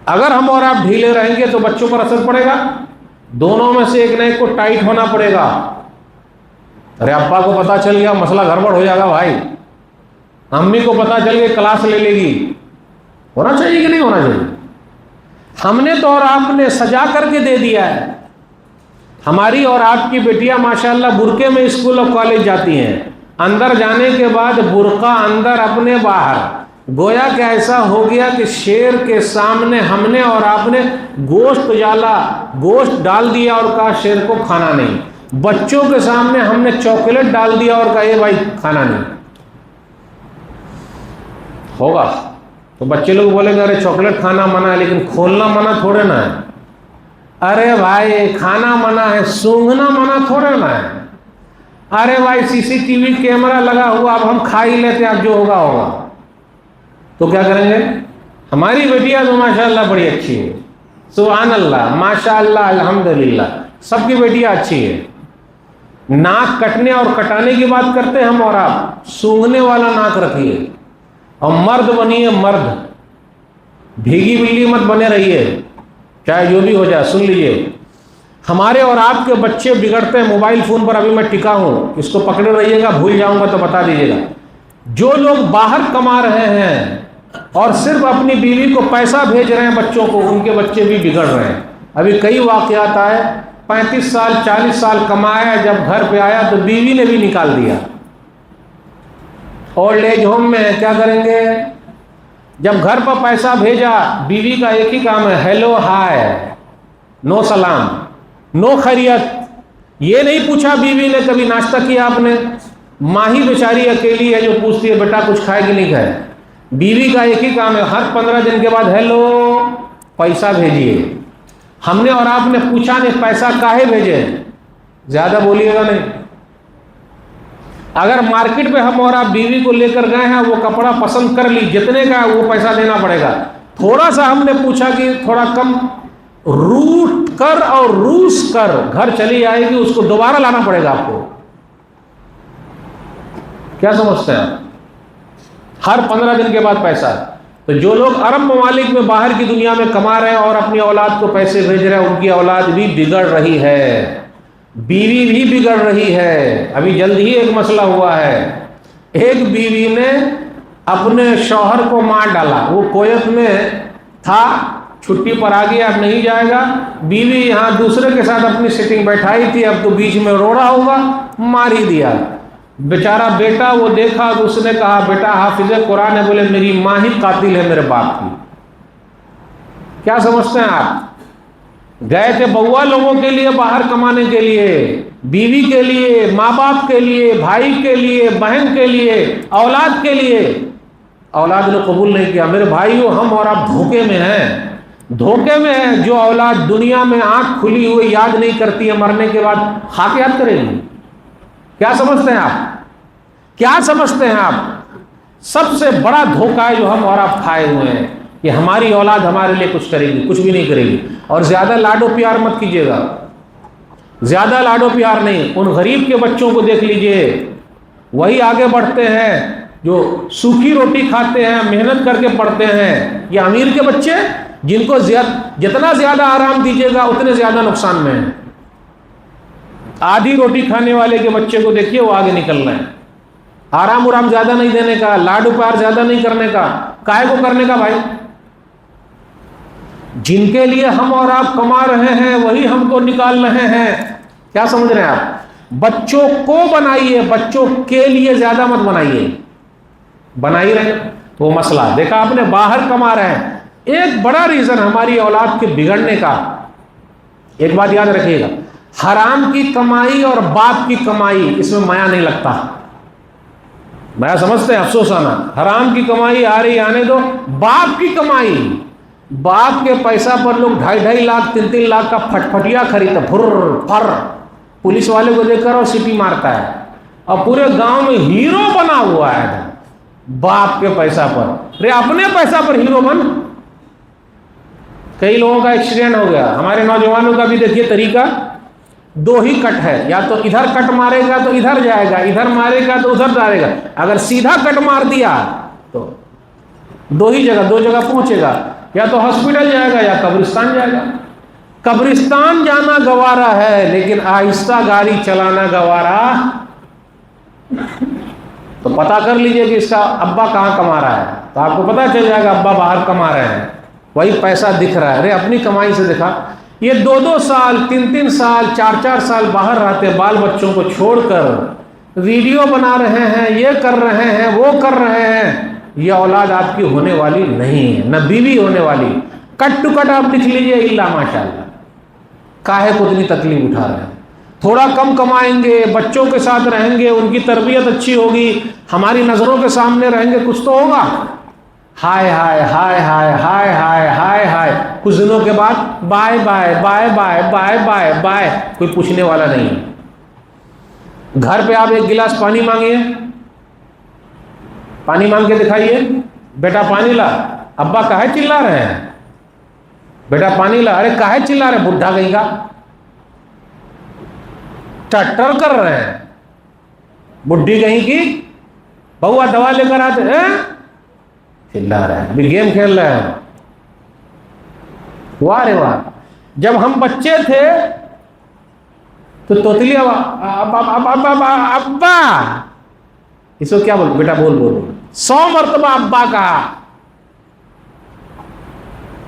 A: اگر ہم اور آپ ڈھیلے رہیں گے تو بچوں پر اثر پڑے گا. دونوں میں سے ایک نہ ایک کو ٹائٹ ہونا پڑے گا. ارے ابا کو پتا چل گیا مسئلہ گڑبڑ ہو جائے گا بھائی. امی کو پتا چل گیا کلاس لے لے گی. ہونا چاہیے کہ نہیں ہونا چاہیے؟ ہم نے تو اور آپ نے سجا کر کے دے دیا ہے. ہماری اور آپ کی بیٹیاں ماشاءاللہ برقعے میں اسکول اور کالج جاتی ہیں. اندر جانے کے بعد برقع اندر اپنے باہر، گویا کہ ایسا ہو گیا کہ شیر کے سامنے ہم نے اور آپ نے گوشت ڈال دیا اور کہا شیر کو کھانا نہیں. بچوں کے سامنے ہم نے چاکلیٹ ڈال دیا اور کہا یہ بھائی کھانا نہیں. ہوگا تو بچے لوگ بولیں گے ارے چاکلیٹ کھانا منع ہے لیکن کھولنا منع تھوڑے نہ ہے. ارے بھائی کھانا منع ہے سونگھنا منع تھوڑے نہ ہے. ارے بھائی CCTV کیمرہ لگا ہوا اب ہم کھا ہی لیتے اب جو ہوگا ہوگا. تو کیا کریں گے؟ ہماری بیٹیاں تو ماشاءاللہ بڑی اچھی ہے, سبحان اللہ ماشاءاللہ الحمدللہ سب کی بیٹیاں اچھی ہے. ناک کٹنے اور کٹانے کی بات کرتے ہیں ہم اور آپ, سونگھنے والا ناک رکھیے اور مرد بنیے مرد, بھیگی بلی مت بنے رہیے چاہے جو بھی ہو جائے. سن لیجئے ہمارے اور آپ کے بچے بگڑتے ہیں موبائل فون پر. ابھی میں ٹکا ہوں, اس کو پکڑے رہیے گا, بھول جاؤں گا تو بتا دیجیے گا. جو لوگ باہر کما رہے ہیں اور صرف اپنی بیوی کو پیسہ بھیج رہے ہیں بچوں کو, ان کے بچے بھی بگڑ رہے ہیں. ابھی کئی واقعات آئے, 35 سال 40 سال کمایا, جب گھر پہ آیا تو بیوی نے بھی نکال دیا. اولڈ ایج ہوم میں کیا کریں گے؟ جب گھر پر پیسہ بھیجا, بیوی کا ایک ہی کام ہے ہیلو ہائے, نو سلام نو خیریت. یہ نہیں پوچھا بیوی نے کبھی ناشتہ کیا آپ نے. ماں ہی بیچاری اکیلی ہے جو پوچھتی ہے بیٹا کچھ کھائے کہ نہیں کھائے. بیوی کا ایک ہی کام ہے ہر 15 دن کے بعد ہیلو پیسہ بھیجیے. ہم نے اور آپ نے پوچھا نہیں پیسہ کاہے بھیجے, زیادہ بولیے گا نہیں. اگر مارکیٹ میں ہم اور آپ بیوی کو لے کر گئے ہیں, وہ کپڑا پسند کر لی, جتنے کا ہے وہ پیسہ دینا پڑے گا. تھوڑا سا ہم نے پوچھا کہ تھوڑا کم, روٹ کر اور روس کر گھر چلی آئے گی, اس کو دوبارہ لانا پڑے گا آپ کو. کیا سمجھتے ہیں؟ ہر 15 دن کے بعد پیسہ. تو جو لوگ عرب ممالک میں باہر کی دنیا میں کما رہے ہیں اور اپنی اولاد کو پیسے بھیج رہے ہیں, ان کی اولاد بھی بگڑ رہی ہے, بیوی بھی بگڑ رہی ہے. ابھی جلد ہی ایک مسئلہ ہوا ہے, ایک بیوی نے اپنے شوہر کو مار ڈالا. وہ کویت میں تھا, چھٹی پر آ گیا, اب نہیں جائے گا. بیوی یہاں دوسرے کے ساتھ اپنی سیٹنگ بیٹھائی تھی, اب تو بیچ میں رو رہا ہوگا, مار ہی دیا. بیچارہ بیٹا وہ دیکھا تو اس نے کہا بیٹا حافظ قرآن ہے, بولے میری ماں ہی قاتل ہے میرے باپ کی. کیا سمجھتے ہیں آپ؟ گئے تھے بوا لوگوں کے لیے باہر کمانے کے لیے, بیوی کے لیے, ماں باپ کے لیے, بھائی کے لیے, بہن کے لیے, اولاد کے لیے. اولاد نے قبول نہیں کیا. میرے بھائیو ہم اور آپ دھوکے میں ہیں, دھوکے میں ہیں. جو اولاد دنیا میں آنکھ کھلی ہوئی یاد نہیں کرتی ہے, مرنے کے بعد خاک یاد کرے گی. کیا سمجھتے ہیں آپ؟ کیا سمجھتے ہیں آپ؟ سب سے بڑا دھوکہ ہے جو ہم اور آپ کھائے ہوئے ہیں کہ ہماری اولاد ہمارے لیے کچھ کرے گی, کچھ بھی نہیں کرے گی. اور زیادہ لاڈو پیار مت کیجیے گا, زیادہ لاڈو پیار نہیں. ان غریب کے بچوں کو دیکھ لیجئے, وہی آگے بڑھتے ہیں جو سوکھی روٹی کھاتے ہیں, محنت کر کے پڑھتے ہیں. یہ امیر کے بچے جن کو جتنا زیادہ آرام دیجیے گا اتنے زیادہ نقصان میں ہیں. آدھی روٹی کھانے والے کے بچے کو دیکھیے, وہ آگے نکل رہے ہیں. آرام ارام زیادہ نہیں دینے کا, لاڈو پیار زیادہ نہیں کرنے کا. کائے کو کرنے کا بھائی؟ جن کے لیے ہم اور آپ کما رہے ہیں وہی ہم کو نکال رہے ہیں. کیا سمجھ رہے ہیں آپ؟ بچوں کو بنائیے, بچوں کے لیے زیادہ مت بنائیے. بنا ہی رہے تو وہ مسئلہ دیکھا آپ نے, باہر کما رہے ہیں. ایک بڑا ریزن ہماری اولاد کے بگڑنے کا, ایک بات یاد رکھیے گا, حرام کی کمائی اور باپ کی کمائی, اس میں مایا نہیں لگتا. مایا سمجھتے ہیں؟ افسوسانہ. حرام کی کمائی آ رہی آنے دو. باپ کی کمائی, باپ کے پیسہ پر لوگ 2.5 لاکھ 3 لاکھ کا پھٹپھٹیا خریدتا, پھر پھر پولیس والے کو دیکھ کر اور سیٹی مارتا ہے, اور پورے گاؤں میں ہیرو بنا ہوا ہے باپ کے پیسہ پر. ارے اپنے پیسہ پر ہیرو بن. کئی لوگوں کا ایکسیڈنٹ ہو گیا. ہمارے نوجوانوں کا بھی دیکھیے طریقہ, 2 ہی کٹ ہے, یا تو ادھر کٹ مارے گا تو ادھر جائے گا, ادھر مارے گا تو ادھر جائے گا. اگر سیدھا کٹ مار دیا تو 2 ہی جگہ, 2 جگہ پہنچے گا, یا تو ہاسپٹل جائے گا یا قبرستان جائے گا. قبرستان جانا گوارا ہے لیکن آہستہ گاڑی چلانا گوارا. تو پتا کر لیجئے کہ اس کا ابا کہاں کما رہا ہے, تو آپ کو پتا چل جائے گا ابا باہر کما رہے ہیں, وہی پیسہ دکھ رہا ہے. ارے اپنی کمائی سے دکھا. یہ 2 سال 3 سال 4 سال باہر رہتے, بال بچوں کو چھوڑ کر ویڈیو بنا رہے ہیں, یہ کر رہے ہیں, وہ کر رہے ہیں. یہ اولاد آپ کی ہونے والی نہیں ہے, نہ بیوی ہونے والی. کٹ ٹو کٹ آپ لکھ لیجئے الا ماشاء اللہ. کاہے کو اتنی تکلیف اٹھا رہے ہیں؟ تھوڑا کم کمائیں گے, بچوں کے ساتھ رہیں گے, ان کی تربیت اچھی ہوگی, ہماری نظروں کے سامنے رہیں گے, کچھ تو ہوگا. ہائے ہائے ہائے ہائے ہائے ہائے ہائے ہائے، کچھ دنوں کے بعد bye bye bye bye bye bye bye, کوئی پوچھنے والا نہیں ہے۔ گھر پہ آپ ایک گلاس پانی مانگیے، پانی مانگ کے دکھائیے، بیٹا پانی لا، ابا کاہے چلا رہے ہیں، بیٹا پانی لا، ارے کاہے چلا رہے ہیں، بڈھا کہیں کا ٹٹر کر رہے ہیں، بڈھی کہیں کی، بہوا دوا لے کر آتے ہیں، چلا رہے ہیں، ابھی گیم کھیل رہے ہیں۔ واہ رے واہ، جب ہم بچے تھے تو توتلی ابا، اس کو کیا بول، بیٹا بول بول 100 مرتبہ ابا کہا،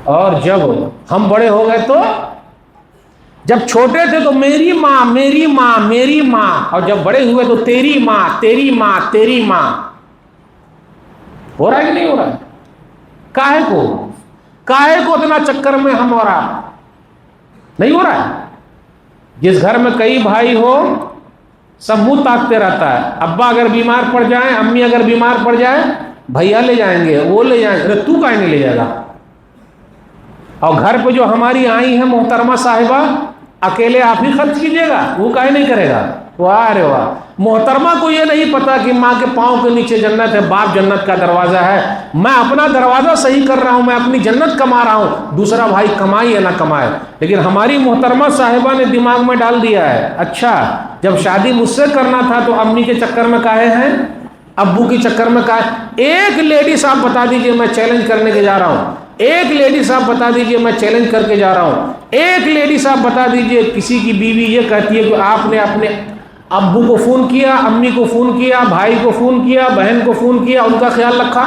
A: اور جب ہم بڑے ہو گئے تو، جب چھوٹے تھے تو میری ماں میری ماں میری ماں، اور جب بڑے ہوئے تو تیری ماں تیری ماں تیری ماں۔ ہو رہا ہے کہ نہیں ہو رہا ہے؟ کاہے کو اتنا چکر میں ہم ہو رہا نہیں ہو رہا ہے؟ جس گھر میں کئی بھائی ہو سب منہ تاکتے رہتا ہے، ابا اگر بیمار پڑ جائیں، امی اگر بیمار پڑ جائیں، بھیا لے جائیں گے، وہ لے جائیں گے، تو کہیں نہیں لے جائے گا؟ اور گھر پہ جو ہماری آئی ہیں محترمہ صاحبہ، اکیلے آپ ہی خرچ کیجیے گا، وہ کہیں نہیں کرے گا؟ واہ رے واہ، محترمہ کو یہ نہیں پتا کہ ماں کے پاؤں کے نیچے جنت ہے، باپ جنت کا دروازہ ہے، میں اپنا دروازہ صحیح کر رہا ہوں، میں اپنی جنت کما رہا ہوں، دوسرا بھائی کمائے یا نہ کمائے۔ لیکن ہماری محترمہ صاحبہ نے دماغ میں ڈال دیا ہے، اچھا جب شادی مجھ سے کرنا تھا تو امی کے چکر میں کاہے ہیں، ابو کے چکر میں کاہے؟ ایک لیڈی صاحب بتا دیجئے، میں چیلنج کرنے کے جا رہا ہوں، ایک لیڈی صاحب بتا دیجئے، میں چیلنج کر کے جا رہا ہوں، ایک لیڈی صاحب بتا دیجئے کسی کی بیوی یہ کہتی ہے کہ آپ نے اپنے ابو کو فون کیا، امی کو فون کیا، بھائی کو فون کیا، بہن کو فون کیا، ان کا خیال رکھا؟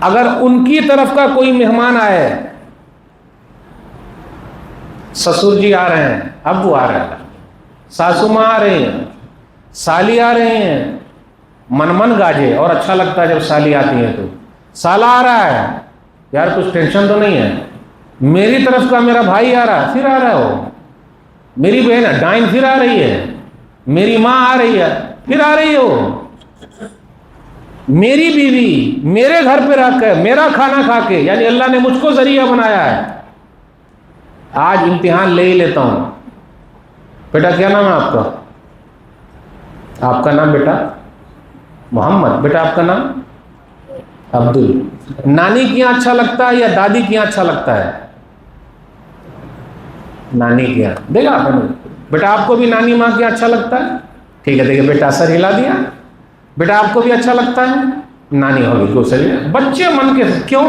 A: اگر ان کی طرف کا کوئی مہمان آئے، سسر جی آ رہے ہیں، ابو آ رہے ہیں، ساسو ماں آ رہی ہیں، سالی آ رہے ہیں، من گاجے، اور اچھا لگتا ہے جب سالی آتی ہے تو سالا آ رہا ہے، یار کچھ ٹینشن تو نہیں ہے، میری طرف کا میرا بھائی آ رہا ہے، پھر آ رہا ہے وہ، میری بہن ڈائن پھر آ رہی ہے، میری ماں آ رہی ہے، پھر آ رہی ہے وہ، میری بیوی میرے گھر پہ رہ کے میرا کھانا کھا کے، یعنی اللہ نے مجھ کو ذریعہ بنایا ہے۔ آج امتحان لے ہی لیتا ہوں، بیٹا کیا نام ہے آپ کا؟ آپ کا نام بیٹا محمد، بیٹا آپ کا نام عبدل، نانی کے یہاں اچھا لگتا ہے یا دادی کے یہاں اچھا لگتا ہے؟ نانی کے یہاں، دیکھا آپ نے، بیٹا آپ کو بھی نانی ماں کے یہاں اچھا لگتا ہے؟ ٹھیک ہے، دیکھیں بیٹا سر ہلا دیا، بیٹا آپ کو بھی اچھا لگتا ہے؟ نانی ہوگی کو صحیح ہے، بچے من کے کیوں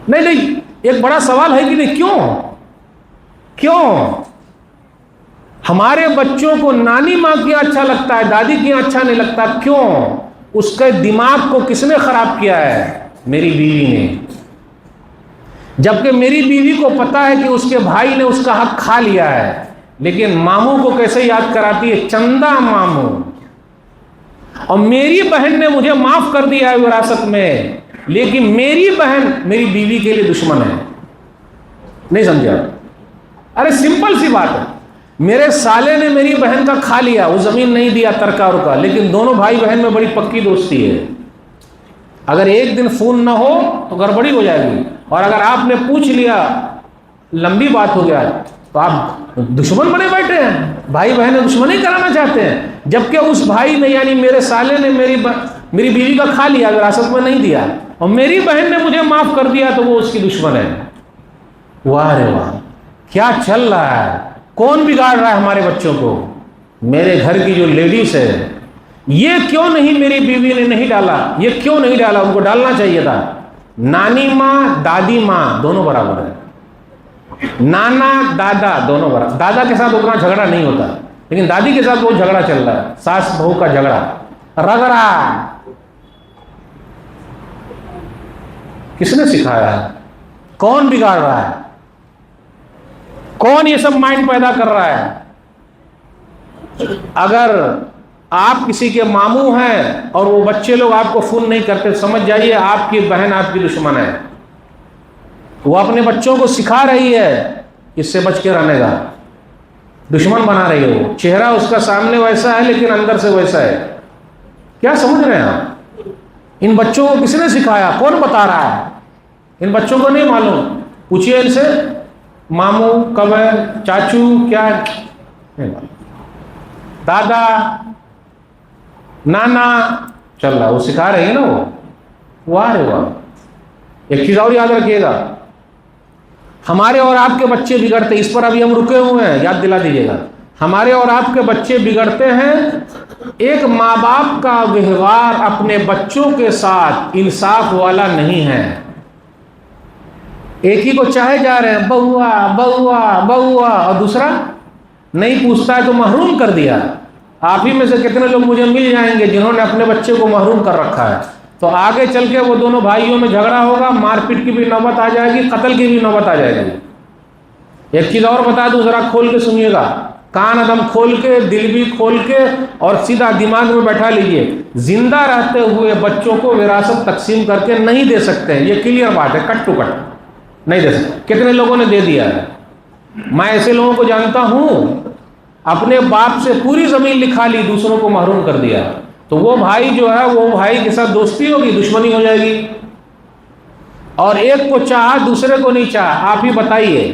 A: نہیں، ایک بڑا سوال ہے کہ نہیں، کیوں ہمارے بچوں کو نانی ماں کے یہاں اچھا لگتا ہے، دادی کے یہاں اچھا نہیں لگتا؟ کیوں؟ اس کے دماغ کو کس نے خراب کیا ہے؟ میری بیوی نے، جبکہ میری بیوی کو پتا ہے کہ اس کے بھائی نے اس کا حق کھا لیا ہے، لیکن ماموں کو کیسے یاد کراتی ہے؟ چندہ ماموں، اور میری بہن نے مجھے معاف کر دیا ہے وراثت میں، لیکن میری بہن میری بیوی کے لیے دشمن ہے۔ نہیں سمجھا؟ ارے سمپل سی بات ہے، میرے سالے نے میری بہن کا کھا لیا، وہ زمین نہیں دیا ترکا رکا، لیکن دونوں بھائی بہن میں بڑی پکی دوستی ہے، اگر ایک دن فون نہ ہو تو گڑبڑی ہو جائے گی، اور اگر آپ نے پوچھ لیا لمبی بات ہو گیا تو آپ دشمن بنے بیٹھے ہیں، بھائی بہن دشمنی کرانا چاہتے ہیں، جبکہ اس بھائی نے یعنی میرے سالے نے میری بیوی کا کھا لیا، وراثت میں نہیں دیا، اور میری بہن نے مجھے معاف کر دیا تو وہ اس کی دشمن ہے۔ واہ رے واہ، کیا چل رہا ہے؟ کون بگاڑ رہا ہے ہمارے بچوں کو؟ میرے گھر کی جو لیڈیز ہے، یہ کیوں نہیں میری بیوی نے نہیں ڈالا، یہ کیوں نہیں ڈالا؟ ان کو ڈالنا چاہیے تھا۔ نانی ماں دادی ماں دونوں برابر ہے، نانا دادا دونوں برابر، دادا کے ساتھ اتنا جھگڑا نہیں ہوتا، لیکن دادی کے ساتھ بہت جھگڑا چل رہا ہے، ساس بہو کا جھگڑا، رگڑا۔ کس نے سکھایا ہے؟ کون بگاڑ رہا ہے؟ کون یہ سب مائنڈ پیدا کر رہا ہے؟ اگر آپ کسی کے ماموں ہیں اور وہ بچے لوگ آپ کو فون نہیں کرتے، سمجھ جائیے آپ کی بہن آپ کی دشمن ہے، وہ اپنے بچوں کو سکھا رہی ہے اس سے بچ کے رہنے کا، دشمن بنا رہی ہے، وہ چہرہ اس کا سامنے ویسا ہے لیکن اندر سے ویسا ہے۔ کیا سمجھ رہے ہیں آپ؟ ان بچوں کو کس نے سکھایا؟ کون بتا رہا ہے؟ ان بچوں کو نہیں معلوم. پوچھئے ان سے ماموں کب ہے، چاچو کیا ہے، نہیں معلوم. دادا نانا چل رہا، وہ سکھا رہے ہیں نا. وہ آ رہے ہوا. ایک چیز اور یاد رکھیے گا، ہمارے اور آپ کے بچے بگڑتے، اس پر ابھی ہم رکے ہوئے ہیں، یاد دلا دیجیے گا. ہمارے اور آپ کے بچے بگڑتے ہیں، ایک ماں باپ کا ویوہار اپنے بچوں کے ساتھ انصاف والا نہیں ہے. ایک ہی کو چاہے جا رہے ہیں بہوا بہوا بہوا، اور دوسرا نہیں پوچھتا ہے تو محروم کر دیا. آپ ہی میں سے کتنے لوگ مجھے مل جائیں گے جنہوں نے اپنے بچے کو محروم کر رکھا ہے. تو آگے چل کے وہ دونوں بھائیوں میں جھگڑا ہوگا، مار پیٹ کی بھی نوبت آ جائے گی، قتل کی بھی نوبت آ جائے گی. ایک چیز اور بتا دوں، ذرا کھول کے سنیے گا، کان ادم کھول کے، دل بھی کھول کے، اور سیدھا دماغ میں بیٹھا لیجئے. زندہ رہتے ہوئے بچوں کو وراثت تقسیم کر کے نہیں دے سکتے ہیں، یہ کلیئر بات ہے، کٹ ٹو کٹ نہیں دے سکتے. کتنے لوگوں نے دے دیا ہے؟ میں ایسے لوگوں کو جانتا ہوں اپنے باپ سے پوری زمین لکھا لی، دوسروں کو محروم کر دیا. تو وہ بھائی جو ہے وہ بھائی کے ساتھ دوستی ہوگی، دشمنی ہو جائے گی. اور ایک کو چاہا دوسرے کو نہیں چاہا. آپ ہی بتائیے،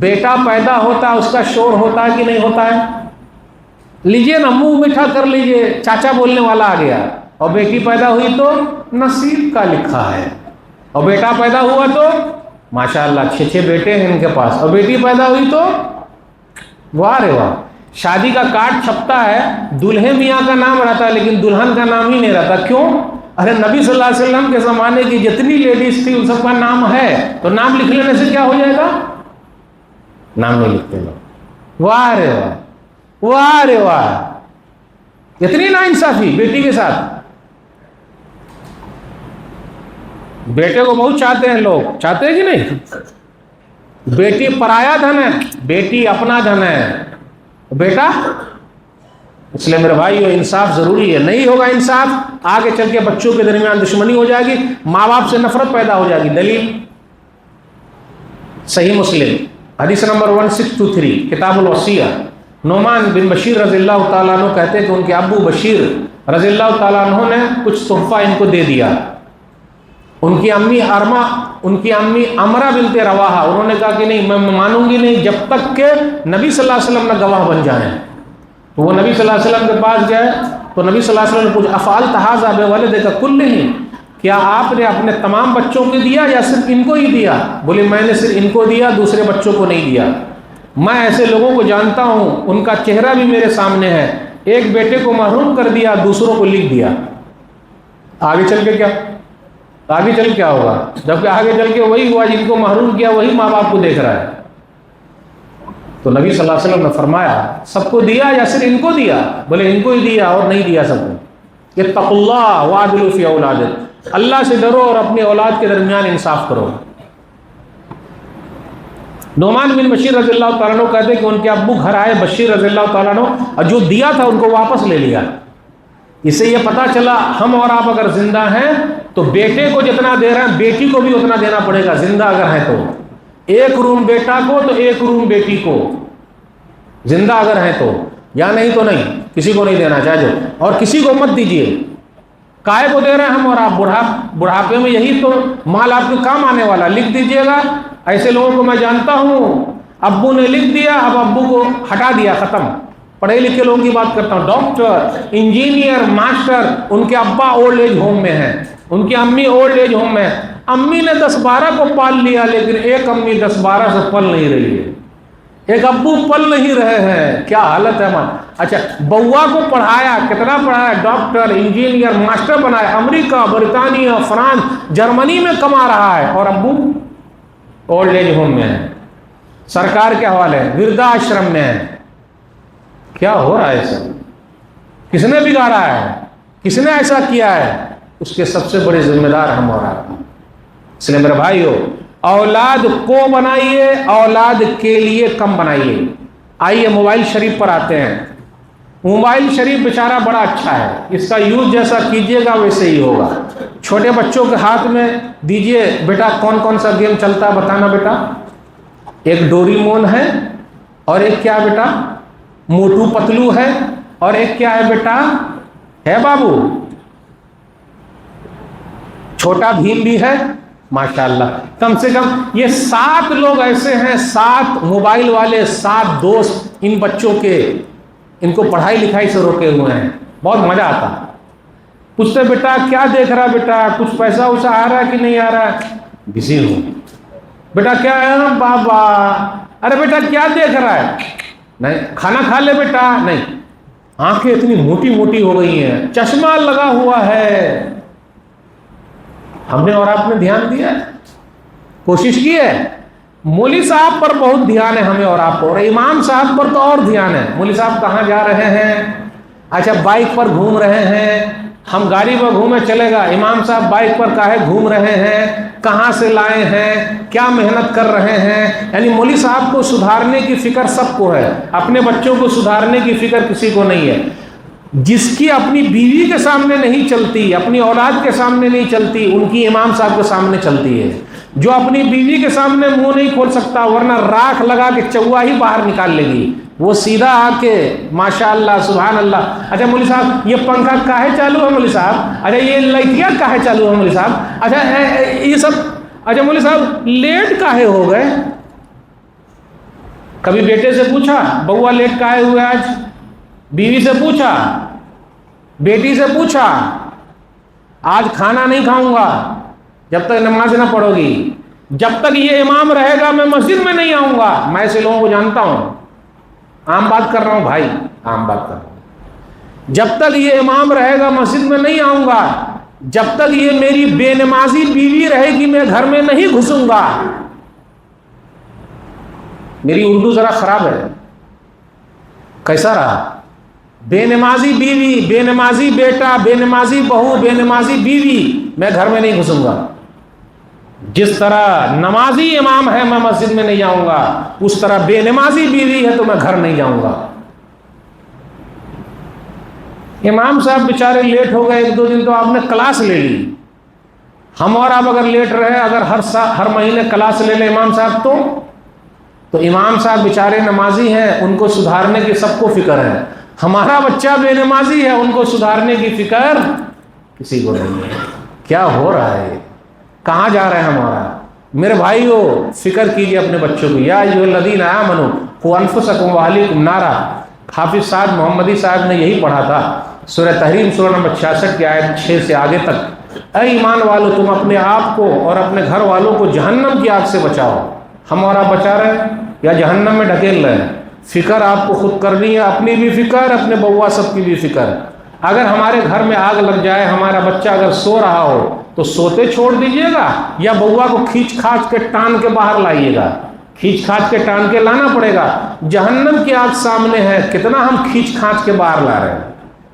A: بیٹا پیدا ہوتا ہے اس کا شور ہوتا ہے کہ نہیں ہوتا ہے؟ لیجئے نا، منہ میٹھا کر لیجئے، چاچا بولنے والا آ گیا. اور بیٹی پیدا ہوئی تو نصیب کا لکھا ہے. اور بیٹا پیدا ہوا تو ماشاءاللہ 6 بیٹے ہیں ان کے پاس. اور بیٹی پیدا ہوئی تو واہ رے واہ. شادی کا کارڈ چھپتا ہے، دلہے میاں کا نام رہتا ہے لیکن دلہن کا نام ہی نہیں رہتا. کیوں؟ ارے نبی صلی اللہ علیہ وسلم کے زمانے کی جتنی لیڈیز تھی ان سب کا نام ہے، تو نام لکھ لینے سے کیا ہو جائے گا؟ نام نہیں لکھتے لوگ. واہ رے واہ واہ رے واہ، اتنی ناانصافی بیٹی کے ساتھ. بیٹے کو بہت چاہتے ہیں لوگ، چاہتے ہیں کہ نہیں؟ بیٹی پرایا دھن ہے، بیٹی اپنا دھن ہے. بیٹا، اس لیے میرے بھائیو انصاف ضروری ہے. نہیں ہوگا انصاف، آگے چل کے بچوں کے درمیان دشمنی ہو جائے گی، ماں باپ سے نفرت پیدا ہو جائے گی. دلیل صحیح مسلم حدیث نمبر 1623، کتاب الوصیہ. نعمان بن بشیر رضی اللہ تعالیٰ عنہ کہتے ہیں کہ ان کے ابو بشیر رضی اللہ تعالیٰ عنہ نے کچھ تحفہ ان کو دے دیا. ان کی امی امرہ بنت رواحہ، انہوں نے کہا کہ نہیں، میں مانوں گی نہیں جب تک کہ نبی صلی اللہ علیہ وسلم نہ گواہ بن جائیں. تو وہ نبی صلی اللہ علیہ وسلم کے پاس گئے تو نبی صلی اللہ علیہ وسلم نے پوچھا افعلت ھذا بولدک کلہ، کیا آپ نے اپنے تمام بچوں کو دیا یا صرف ان کو ہی دیا؟ بولے میں نے صرف ان کو دیا، دوسرے بچوں کو نہیں دیا. میں ایسے لوگوں کو جانتا ہوں، ان کا چہرہ بھی میرے سامنے ہے، ایک بیٹے کو محروم کر دیا، دوسروں کو لکھ دیا. آگے چل کے کیا ہوگا؟ جبکہ آگے چل کے وہی ہوا جن کو محروم کیا وہی ماں باپ کو دیکھ رہا ہے. تو نبی صلی اللہ علیہ وسلم نے فرمایا سب کو دیا یا صرف ان کو دیا؟ بولے ان کو ہی دیا اور نہیں دیا سب کو. اتقوا اللہ وعدلوا فی اولادکم، اللہ سے ڈرو اور اپنی اولاد کے درمیان انصاف کرو. نعمان بن بشیر رضی اللہ تعالیٰ عنہ کہتے ہیں کہ ان کے ابو گھر آئے بشیر رضی اللہ تعالیٰ عنہ، اور جو دیا تھا ان کو واپس لے لیا. اس سے یہ پتا چلا ہم اور آپ اگر زندہ ہیں تو بیٹے کو جتنا دے رہے ہیں بیٹی کو بھی اتنا دینا پڑے گا، زندہ اگر ہے تو. 1 روم بیٹا کو تو 1 روم بیٹی کو، زندہ اگر ہے تو، یا نہیں تو نہیں، کسی کو نہیں دینا چاہیے. اور کسی کو مت دیجیے. کائے کو دے رہے ہیں ہم اور آپ؟ بڑھاپے میں یہی تو مال آپ کے کام آنے والا، لکھ دیجیے گا. ایسے لوگوں کو میں جانتا ہوں، ابو نے لکھ دیا، اب ابو کو ہٹا دیا، ختم. پڑھے لکھے لوگوں کی بات کرتا ہوں، ڈاکٹر، انجینئر، ماسٹر، ان کے ابا اولڈ ایج ہوم میں ہیں، ان کی امی اولڈ ایج ہوم میں. امی نے 10-12 کو پال لیا، لیکن ایک امی 10-12 سے پل نہیں رہی ہے، ایک ابو پل نہیں رہے ہیں. کیا حالت ہے ہماری. اچھا، بوا کو پڑھایا، کتنا پڑھایا؟ ڈاکٹر، انجینئر، ماسٹر بنایا، امریکہ، برطانیہ، فرانس، جرمنی میں کما رہا ہے، اور ابو اولڈ ایج ہوم میں ہے، سرکار کے حوالے وردھاشرم میں ہے. کیا ہو رہا ہے سب؟ کس نے بگاڑا ہے؟ کس نے ایسا کیا ہے؟ اس کے سب سے بڑے ذمہ دار ہم اور آپ. اس لیے میرے بھائیو، اولاد کو بنائیے، اولاد کے لیے کم بنائیے. آئیے موبائل شریف پر آتے ہیں. موبائل شریف بیچارہ بڑا اچھا ہے، اس کا یوز جیسا کیجیے گا ویسے ہی ہوگا. چھوٹے بچوں کے ہاتھ میں دیجئے، بیٹا کون سا گیم چلتا ہے بتانا بیٹا. ایک ڈوریمون ہے، اور ایک کیا بیٹا، موٹو پتلو ہے، اور ایک کیا ہے بیٹا، ہے بابو، چھوٹا بھیم بھی ہے ماشاءاللہ. کم سے کم یہ 7 لوگ ایسے ہیں، 7 موبائل والے، 7 دوست ان بچوں کے، ان کو پڑھائی لکھائی سے روکے ہوئے ہیں. بہت مزہ آتا. پوچھتے بیٹا کیا دیکھ رہا بیٹا، کچھ پیسہ ویسا آ رہا ہے کہ نہیں آ رہا ہے؟ بزی ہوں. بیٹا کیا ہے بابا؟ ارے بیٹا کیا دیکھ رہا ہے؟ نہیں. کھانا کھا لے بیٹا؟ نہیں. آنکھیں اتنی موٹی موٹی ہو گئی ہیں، چشمہ لگا ہوا ہے. ہم نے اور آپ نے دھیان دیا ہے؟ کوشش کی ہے؟ مولوی صاحب پر بہت دھیان ہے ہمیں اور آپ کو، اور امام صاحب پر تو اور دھیان ہے. مولوی صاحب کہاں جا رہے ہیں؟ اچھا بائک پر گھوم رہے ہیں، ہم گاڑی پر گھومے چلے گا. امام صاحب بائک پر کاہے گھوم رہے ہیں، کہاں سے لائے ہیں، کیا محنت کر رہے ہیں؟ یعنی مولوی صاحب کو سدھارنے کی فکر سب کو ہے، اپنے بچوں کو سدھارنے کی فکر کسی کو نہیں ہے. جس کی اپنی بیوی کے سامنے نہیں چلتی، اپنی اولاد کے سامنے نہیں چلتی، ان کی امام صاحب کے سامنے چلتی ہے. جو اپنی بیوی کے سامنے منہ نہیں کھول سکتا، ورنہ راکھ لگا کے چوا ہی باہر نکال لے گی، وہ سیدھا آ کے ماشاءاللہ سبحان اللہ. اچھا مولوی صاحب یہ پنکھا کاہے چالو ہے مولوی صاحب؟ اچھا یہ لائٹیاں کاہے چالو ہے مولوی صاحب؟ اچھا یہ سب، اچھا مولوی صاحب لیٹ کاہے ہو گئے؟ کبھی بیٹے سے پوچھا بوا لیٹ کاہے ہوئے آج؟ بیوی سے پوچھا، بیٹی سے پوچھا، آج کھانا نہیں کھاؤں گا جب تک نماز نہ پڑھو گی، جب تک یہ امام رہے گا میں مسجد میں نہیں آؤں گا. میں ایسے لوگوں کو جانتا ہوں، عام بات کر رہا ہوں بھائی، عام بات کر رہا ہوں. جب تک یہ امام رہے گا مسجد میں نہیں آؤں گا، جب تک یہ میری بے نمازی بیوی رہے گی میں گھر میں نہیں گھسوں گا. میری اردو ذرا خراب ہے، کیسا رہا؟ بے نمازی بیوی، بے نمازی بیٹا، بے نمازی بہو، بے نمازی بیوی، میں گھر میں نہیں گھسوں گا. جس طرح نمازی امام ہے میں مسجد میں نہیں جاؤں گا، اس طرح بے نمازی بیوی ہے تو میں گھر نہیں جاؤں گا. امام صاحب بیچارے لیٹ ہو گئے 1-2 دن تو آپ نے کلاس لے لی. ہم اور آپ اگر لیٹ رہے، اگر ہر مہینے کلاس لے لیں امام صاحب تو امام صاحب بیچارے نمازی ہیں، ان کو سدھارنے کی سب کو فکر ہے. ہمارا بچہ بے نمازی ہے، ان کو سدھارنے کی فکر کسی کو نہیں ہے. کیا ہو رہا ہے؟ کہاں جا رہے ہیں ہمارا؟ میرے بھائیو فکر کیجئے اپنے بچوں کی. یا ایھا الذین آمنوا قوا انفسکم واہلیکم نارا. حافظ صاحب محمدی صاحب نے یہی پڑھا تھا سورہ تحریم سورہ نمبر 66 کی آیت 6 سے آگے تک. اے ایمان والو تم اپنے آپ کو اور اپنے گھر والوں کو جہنم کی آگ سے بچاؤ. ہم اور آپ بچا رہے ہیں یا جہنم میں ڈھکیل رہے ہیں؟ فکر آپ کو خود کرنی ہے، اپنی بھی فکر، اپنے بوا سب کی بھی فکر. اگر ہمارے گھر میں آگ لگ جائے، ہمارا بچہ اگر سو رہا ہو تو سوتے چھوڑ دیجئے گا یا بوا کو کھینچ کھانچ کے ٹان کے باہر لائیے گا؟ کھینچ کھانچ کے ٹان کے لانا پڑے گا. جہنم کی آگ سامنے ہے، کتنا ہم کھینچ کھانچ کے باہر لا رہے ہیں،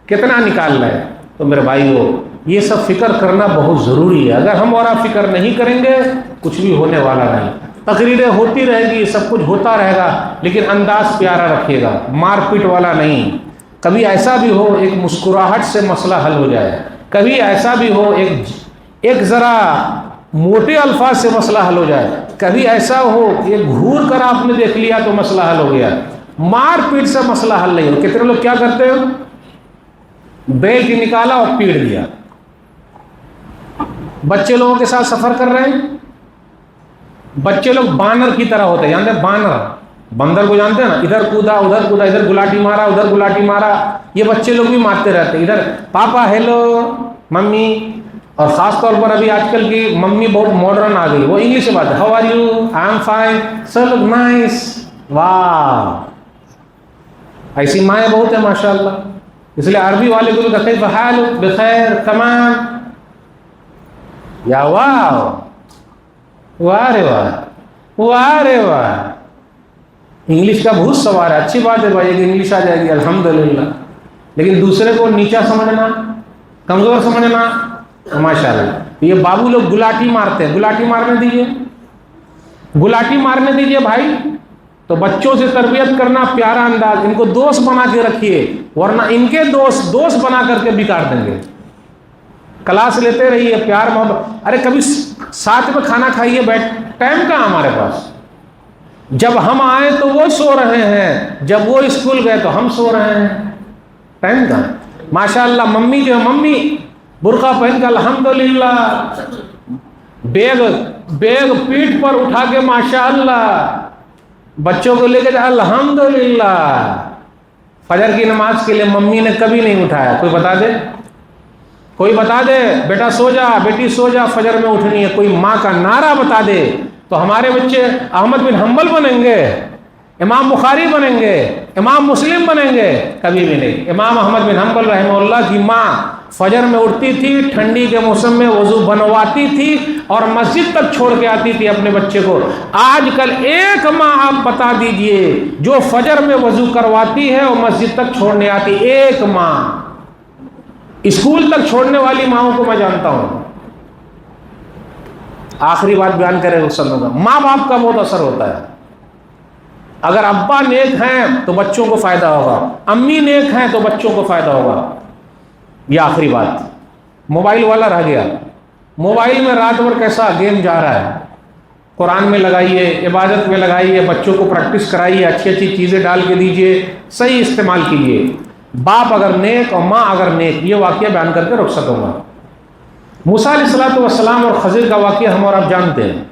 A: کتنا نکال رہے ہیں. تو میرے بھائیو یہ سب فکر کرنا بہت ضروری ہے. اگر ہم اور آپ فکر نہیں کریں گے کچھ بھی ہونے والا نہیں. تقریریں ہوتی رہے گی، سب کچھ ہوتا رہے گا، لیکن انداز پیارا رکھیے گا، مار پیٹ والا نہیں. کبھی ایسا بھی ہو ایک مسکراہٹ سے مسئلہ حل ہو جائے، کبھی ایسا بھی ہو ایک ذرا موٹے الفاظ سے مسئلہ حل ہو جائے، کبھی ایسا ہو کہ گھور کر آپ نے دیکھ لیا تو مسئلہ حل ہو گیا. مار پیٹ سے مسئلہ حل نہیں ہو. کتنے لوگ کیا کرتے ہو؟ بیلٹ نکالا اور پیٹ دیا. بچے لوگوں کے ساتھ سفر کر رہے ہیں، بچے لوگ بانر کی طرح ہوتے ہیں. جانتے ہیں بانر، بندر کو جانتے ہیں نا؟ ادھر کودا ادھر کودا، ادھر گلاٹی مارا ادھر گلاٹی مارا. یہ بچے لوگ بھی مارتے رہتے ہیں. ادھر پاپا ہیلو ممی، اور خاص طور پر ابھی آج کل کی ممی بہت ماڈرن آ گئی، وہ انگلش سے بات ہے. How are you? I am fine. Sir look nice. واہ، ایسی مائیں بہت ہیں ماشاء اللہ. اس لیے عربی والے کو بھی کہتے ہیں بحال بخیر تمام. یا واہ، واہ رے واہ، واہ رے واہ. انگلش کا بہت سوار ہے، اچھی بات ہے بھائی کہ انگلش آ جائے گی الحمدللہ، لیکن دوسرے کو نیچا سمجھنا، کمزور سمجھنا، ماشاء اللہ. یہ بابو لوگ گلاٹی مارتے ہیں، گلاٹی مارنے دیجئے، گلاٹی مارنے دیجئے بھائی. تو بچوں سے تربیت کرنا پیارا انداز، ان کو دوست بنا کے رکھیے، ورنہ ان کے دوست بنا کر کے بگاڑ دیں گے. کلاس لیتے رہیے، پیار محبت. ارے کبھی ساتھ میں کھانا کھائیے، بیٹھ. ٹائم کہاں ہمارے پاس؟ جب ہم آئے تو وہ سو رہے ہیں، جب وہ اسکول گئے تو ہم سو رہے ہیں. ٹائم کہاں؟ ماشاء اللہ ممی جو ہے، ممی برقع پہن کے الحمدللہ، بیگ پیٹھ پر اٹھا کے ماشاءاللہ بچوں کو لے کے جا الحمدللہ۔ فجر کی نماز کے لیے ممی نے کبھی نہیں اٹھایا، کوئی بتا دے، کوئی بتا دے بیٹا سو جا، بیٹی سو جا، فجر میں اٹھنی ہے، کوئی ماں کا نعرہ بتا دے تو ہمارے بچے احمد بن حنبل بنیں گے، امام بخاری بنیں گے، امام مسلم بنیں گے؟ کبھی بھی نہیں۔ امام احمد بن حنبل رحمہ اللہ کی ماں فجر میں اٹھتی تھی، ٹھنڈی کے موسم میں وضو بنواتی تھی اور مسجد تک چھوڑ کے آتی تھی اپنے بچے کو۔ آج کل ایک ماں آپ بتا دیجئے جو فجر میں وضو کرواتی ہے اور مسجد تک چھوڑنے آتی، ایک ماں۔ اسکول تک چھوڑنے والی ماؤں کو میں جانتا ہوں۔ آخری بات بیان کرے رسول اللہ، ماں باپ کا بہت اثر ہوتا ہے۔ اگر ابا نیک ہیں تو بچوں کو فائدہ ہوگا، امی نیک ہیں تو بچوں کو فائدہ ہوگا۔ یہ آخری بات، موبائل والا رہ گیا، موبائل میں رات بھر کیسا گیم جا رہا ہے، قرآن میں لگائیے، عبادت میں لگائیے، بچوں کو پریکٹس کرائیے، اچھی اچھی چیزیں ڈال کے دیجئے، صحیح استعمال کیجئے۔ باپ اگر نیک اور ماں اگر نیک، یہ واقعہ بیان کر کے رخصت ہوگا۔ موسیٰ علیہ السلام اور خضر کا واقعہ ہم اور آپ جانتے ہیں۔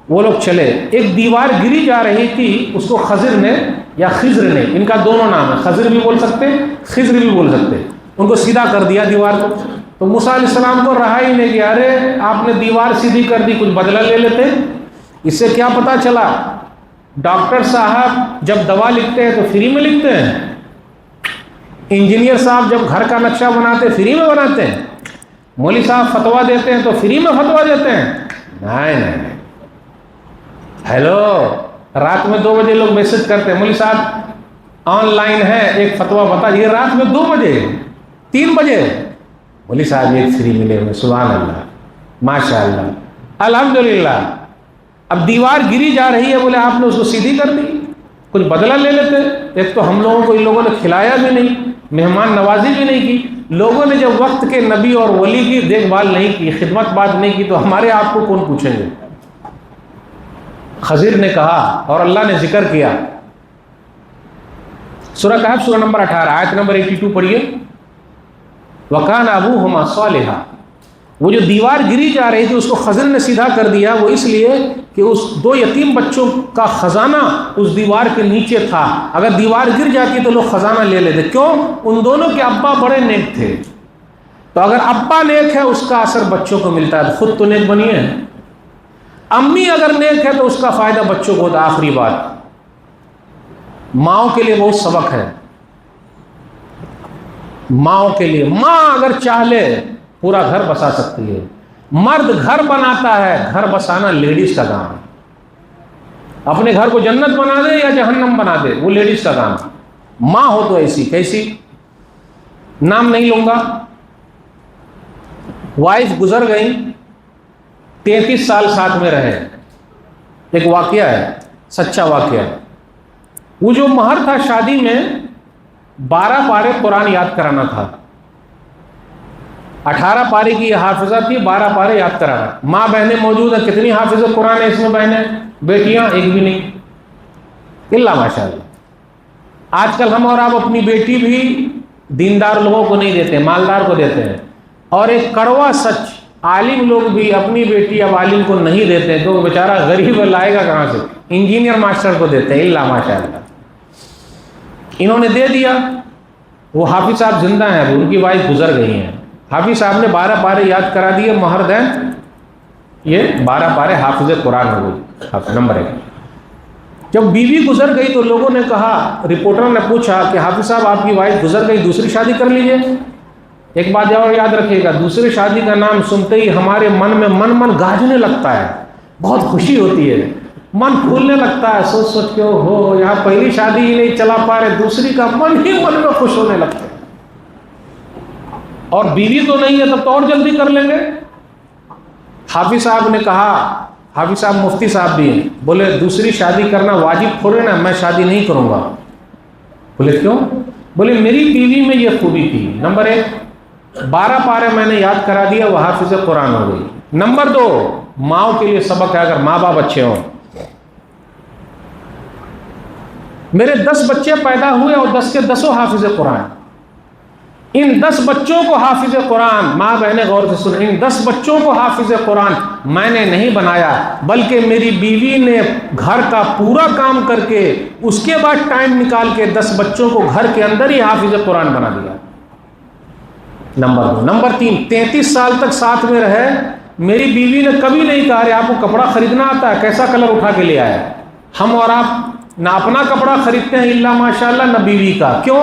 A: وہ لوگ چلے، ایک دیوار گری جا رہی تھی، اس کو خضر نے یا خضر نے، ان کا دونوں نام ہے، خضر بھی بول سکتے خضر بھی بول سکتے، ان کو سیدھا کر دیا دیوار کو۔ تو موسیٰ علیہ السلام کو رہا ہی نہیں کہ ارے آپ نے دیوار سیدھی کر دی، کچھ بدلہ لے لیتے۔ اس سے کیا پتا چلا؟ ڈاکٹر صاحب جب دوا لکھتے ہیں تو فری میں لکھتے ہیں، انجینئر صاحب جب گھر کا نقشہ بناتے فری میں بناتے ہیں، مولوی صاحب فتوا دیتے ہیں تو فری میں فتوا دیتے ہیں؟ نہیں۔ ہیلو، رات میں 2 بجے لوگ میسج کرتے ہیں، مولوی صاحب آن لائن ہے، ایک فتوا بتا دیے، رات میں 2 بجے 3 بجے مولوی صاحب ایک فری ملے ہوئے، سبحان اللہ، ماشاء اللہ، الحمدللہ۔ اب دیوار گری جا رہی ہے، بولے آپ نے اس کو سیدھی کر دی، کچھ بدلہ لے لیتے۔ ایک تو ہم لوگوں کو ان لوگوں نے کھلایا بھی نہیں، مہمان نوازی بھی نہیں کی، لوگوں نے جب وقت کے نبی اور ولی کی دیکھ بھال نہیں کی، خدمت بات نہیں کی، تو ہمارے آپ کو کون پوچھیں گے؟ خضر نے کہا اور اللہ نے ذکر کیا، سورہ کہف سورہ نمبر 18 آیت نمبر 82 پڑھیے۔ وَكَانَ أَبُوهُمَا صَالِحًا، وہ جو دیوار گری جا رہی تھی اس کو خضر نے سیدھا کر دیا، وہ اس لیے کہ اس 2 یتیم بچوں کا خزانہ اس دیوار کے نیچے تھا، اگر دیوار گر جاتی تو لوگ خزانہ لے لیتے۔ کیوں؟ ان دونوں کے ابا بڑے نیک تھے، تو اگر ابا نیک ہے اس کا اثر بچوں کو ملتا ہے، خود تو نیک بنی ہے۔ امی اگر نیک ہے تو اس کا فائدہ بچوں کو ہوتا ہے۔ آخری بات، ماؤں کے لیے بہت سبق ہے، ماؤں کے لیے، ماں اگر چاہ لے پورا گھر بسا سکتی ہے۔ مرد گھر بناتا ہے، گھر بسانا لیڈیز کا کام ہے۔ اپنے گھر کو جنت بنا دے یا جہنم بنا دے، وہ لیڈیز کا کام ہے۔ ماں ہو تو ایسی، کیسی؟ نام نہیں لوں گا، وائف گزر گئی، 33 سال ساتھ میں رہے، ایک واقعہ ہے، سچا واقعہ ہے۔ وہ جو مہر تھا شادی میں 12 پارے قرآن یاد کرانا تھا، 18 پارے کی یہ حافظہ تھی، 12 پارے یاد کرانا۔ ماں بہنیں موجود ہیں، کتنی حافظ قرآن ہے اس میں بہنیں؟ بیٹیاں ایک بھی نہیں، اللہ ماشاء اللہ۔ آج کل ہم اور آپ اپنی بیٹی بھی دیندار لوگوں کو نہیں دیتے، مالدار کو دیتے ہیں، اور ایک کڑوا سچ، عالم لوگ بھی اپنی بیٹی اب عالم کو نہیں دیتے، تو وہ بیچارہ غریب لائے گا کہاں سے؟ انجینئر ماسٹر کو دیتے ہیں، اللہ ماشاء اللہ۔ انہوں نے دے دیا، وہ حافظ صاحب زندہ ہیں، ان کی وائف گزر گئی ہیں، حافظ صاحب نے 12 پارے یاد کرا دیے، مہر دیں، یہ 12 پارے حافظ قرآن ہو گئی، نمبر 1۔ جب بیوی گزر گئی تو لوگوں نے کہا، رپورٹر نے پوچھا کہ حافظ صاحب آپ کی وائف گزر گئی، دوسری شادی کر لیجئے۔ ایک بات اور یاد رکھیے گا، دوسری شادی کا نام سنتے ہی ہمارے من میں من گاجنے لگتا ہے، بہت خوشی ہوتی ہے، من پھولنے لگتا ہے، سوچ سوچ کے ہو یہاں پہلی شادی ہی نہیں چلا پا رہے، دوسری کا من میں خوش ہونے لگتا ہے، اور بیوی تو نہیں ہے تب تو اور جلدی کر لیں گے۔ حافظ صاحب نے کہا، حافظ صاحب مفتی صاحب بھی ہیں، بولے دوسری شادی کرنا واجب تھوڑے نا، میں شادی نہیں کروں گا۔ بولے کیوں؟ بولے میری بیوی میں یہ خوبی تھی، نمبر 1 12 پارے میں نے یاد کرا دیا، وہ حافظ قرآن ہو گئی۔ نمبر 2 ماؤں کے لیے سبق ہے، اگر ماں باپ اچھے ہوں۔ میرے 10 بچے پیدا ہوئے اور 10 کے 10 حافظ قرآن، ان 10 بچوں کو حافظ قرآن، ماں بہنیں غور سے سن، ان 10 بچوں کو حافظ قرآن میں نے نہیں بنایا، بلکہ میری بیوی نے گھر کا پورا کام کر کے اس کے بعد ٹائم نکال کے 10 بچوں کو گھر کے اندر ہی حافظ قرآن بنا دیا۔ نمبر 2۔ نمبر 3، 33 سال تک ساتھ میں رہے، میری بیوی نے کبھی نہیں کہا رے آپ کو کپڑا خریدنا آتا ہے، کیسا کلر اٹھا کے لے آیا۔ ہم اور آپ نہ اپنا کپڑا خریدتے ہیں الا ماشاءاللہ، نہ بیوی کا۔ کیوں؟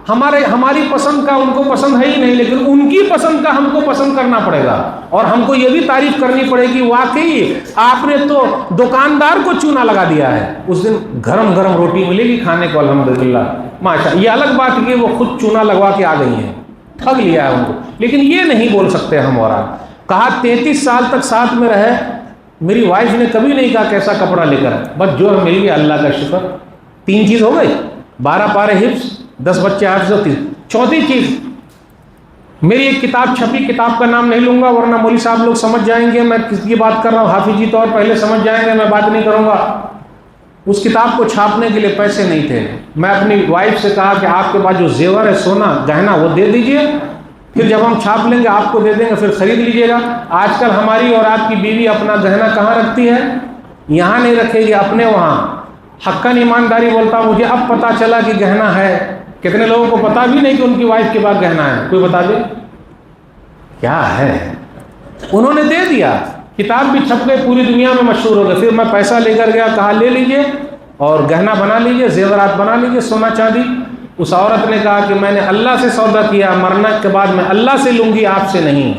A: ہماری پسند کا ان کو پسند ہے ہی نہیں، لیکن ان کی پسند کا ہم کو پسند کرنا پڑے گا، اور ہم کو یہ بھی تعریف کرنی پڑے گی واقعی آپ نے تو دکاندار کو چونا لگا دیا ہے، اس دن گرم گرم روٹی ملے گی کھانے کو الحمدللہ ماشاء۔ یہ الگ بات ہے کہ وہ خود چونا لگوا کے آ گئی ہیں، ٹھگ لیا ہے ان کو، لیکن یہ نہیں بول سکتے ہم اور آپ۔ کہا 33 سال تک ساتھ میں رہے، میری وائف نے کبھی نہیں کہا کیسا کپڑا لے کر، بس جو مل گیا اللہ کا شکر۔ 3 چیز ہو گئی، 12 پارے حفظ، 10 بچے حافظ ہوتی۔ 4تھی چیز، میری ایک کتاب چھپی، کتاب کا نام نہیں لوں گا ورنہ مولوی صاحب لوگ سمجھ جائیں گے میں کس کی بات کر رہا ہوں، حافظی طور پہلے سمجھ جائیں گے، میں بات نہیں کروں گا۔ اس کتاب کو چھاپنے کے لیے پیسے نہیں تھے، میں اپنی وائف سے کہا کہ آپ کے پاس جو زیور ہے سونا گہنا وہ دے دیجئے، پھر جب ہم چھاپ لیں گے آپ کو دے دیں گے، پھر خرید لیجئے گا۔ آج کل ہماری اور آپ کی بیوی اپنا گہنا کہاں رکھتی ہے؟ یہاں نہیں رکھے گی، اپنے وہاں۔ حقاً ایمانداری بولتا ہوں، مجھے اب پتا چلا کہ گہنا ہے، کتنے لوگوں کو پتا بھی نہیں کہ ان کی وائف کے پاس گہنا ہے، کوئی بتا دے کیا ہے؟ انہوں نے دے دیا، کتاب بھی چھپ گئی، پوری دنیا میں مشہور ہو گئی۔ پھر میں پیسہ لے کر گیا، کہا لے لیجئے اور گہنا بنا لیجئے، زیورات بنا لیجئے، سونا چاندی۔ اس عورت نے کہا کہ میں نے اللہ سے سودا کیا، مرنے کے بعد میں اللہ سے لوں گی، آپ سے نہیں۔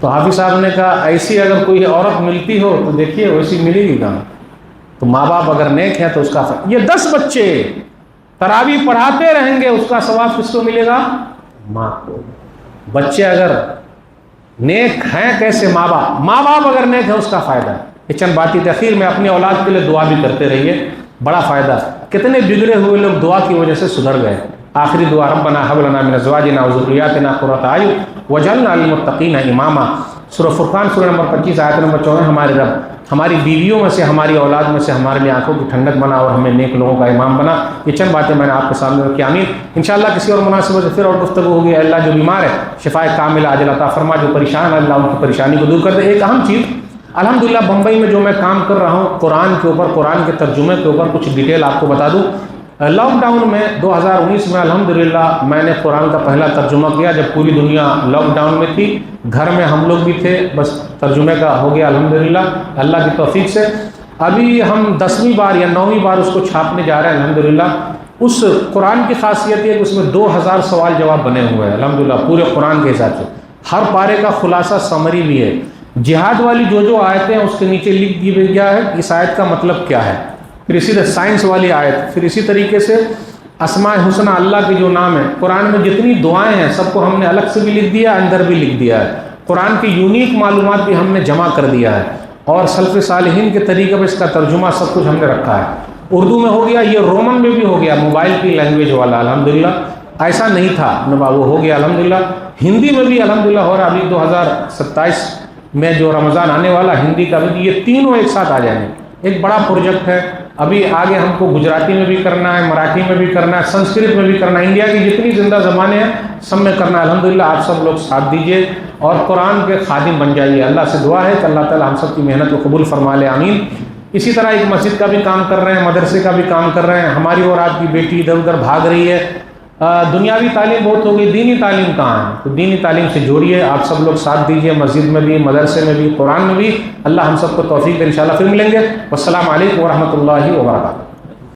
A: تو حافظ صاحب نے کہا ایسی اگر کوئی عورت ملتی ہو تو دیکھیے ویسی ملے گی کہاں۔ تو ماں باپ اگر نیک ہیں تو اس کا یہ 10 بچے تراویح پڑھاتے رہیں گے، اس کا ثواب کس کو ملے گا؟ ماں کو۔ بچے اگر نیک ہیں، کیسے؟ ماں باپ اگر نیک ہیں اس کا فائدہ ہے۔ یہ چند باتیں تاخیر میں اپنی اولاد کے لیے دعا بھی کرتے رہیے، بڑا فائدہ۔ کتنے بگڑے ہوئے لوگ دعا کی وجہ سے سدھر گئے۔ آخری دعا، ربنا ھب لنا من ازواجنا وذریاتنا قرۃ اعین واجعلنا للمتقین اماما۔ سورہ فرقان سورہ نمبر 25 آیت نمبر 14۔ ہمارے رب ہماری بیویوں میں سے، ہماری اولاد میں سے ہمارے لیے آنکھوں کی ٹھنڈک بنا اور ہمیں نیک لوگوں کا امام بنا۔ یہ چند باتیں میں نے آپ کے سامنے رکھی، آمین۔ انشاءاللہ کسی اور مناسبت سے پھر اور گفتگو ہوگی۔ اللہ جو بیمار ہے شفائے کاملہ عاجلہ عطا فرما، جو پریشان ہے اللہ ان کی پریشانی کو دور کر دے۔ ایک اہم چیز، الحمدللہ بمبئی میں جو میں کام کر رہا ہوں قرآن کے اوپر، قرآن کے ترجمے کے اوپر، کچھ ڈیٹیل آپ کو بتا دوں۔ لاک ڈاؤن میں 2019 میں الحمدللہ میں نے قرآن کا پہلا ترجمہ کیا، جب پوری دنیا لاک ڈاؤن میں تھی، گھر میں ہم لوگ بھی تھے، بس ترجمے کا ہو گیا الحمدللہ اللہ کی توفیق سے۔ ابھی ہم 10ویں بار یا 9ویں بار اس کو چھاپنے جا رہے ہیں الحمدللہ۔ اس قرآن کی خاصیت ہے کہ اس میں 2000 سوال جواب بنے ہوئے ہیں الحمدللہ پورے قرآن کے حساب سے۔ ہر پارے کا خلاصہ سمری بھی ہے۔ جہاد والی جو آیتیں ہیں اس کے نیچے لکھ دی گیا ہے اس آیت کا مطلب کیا ہے، پھر اسی طرح سائنس والی آیت، پھر اسی طریقے سے اسماء حسنہ اللہ کے جو نام ہیں، قرآن میں جتنی دعائیں ہیں سب کو ہم نے الگ سے بھی لکھ دیا، اندر بھی لکھ دیا ہے۔ قرآن کی یونیک معلومات بھی ہم نے جمع کر دیا ہے، اور سلف صالحین کے طریقے پر اس کا ترجمہ سب کچھ ہم نے رکھا ہے۔ اردو میں ہو گیا، یہ رومن میں بھی ہو گیا، موبائل کی لینگویج والا الحمدللہ، ایسا نہیں تھا وہ ہو گیا الحمدللہ۔ ہندی میں بھی الحمدللہ ہو رہا، ابھی 2027 میں جو رمضان آنے والا ہندی کا بھی، یہ تینوں ایک ساتھ آ جائیں گے۔ ایک بڑا پروجیکٹ ہے، ابھی آگے ہم کو گجراتی میں بھی کرنا ہے، مراٹھی میں بھی کرنا ہے، سنسکرت میں بھی کرنا ہے، انڈیا کی جتنی زندہ زبانیں ہیں سب میں کرنا ہے الحمدللہ۔ آپ سب لوگ ساتھ دیجئے اور قرآن کے خادم بن جائیے۔ اللہ سے دعا ہے کہ اللہ تعالی ہم سب کی محنت کو قبول فرما لے، آمین۔ اسی طرح ایک مسجد کا بھی کام کر رہے ہیں، مدرسے کا بھی کام کر رہے ہیں۔ ہماری اور آپ کی بیٹی ادھر ادھر بھاگ رہی ہے، دنیاوی تعلیم بہت ہو گئی، دینی تعلیم کہاں ہے؟ تو دینی تعلیم سے جوڑیے، آپ سب لوگ ساتھ دیجیے، مسجد میں بھی، مدرسے میں بھی، قرآن میں بھی۔ اللہ ہم سب کو توفیق دے، انشاءاللہ پھر ملیں گے۔ والسلام علیکم ورحمۃ اللہ وبرکاتہ۔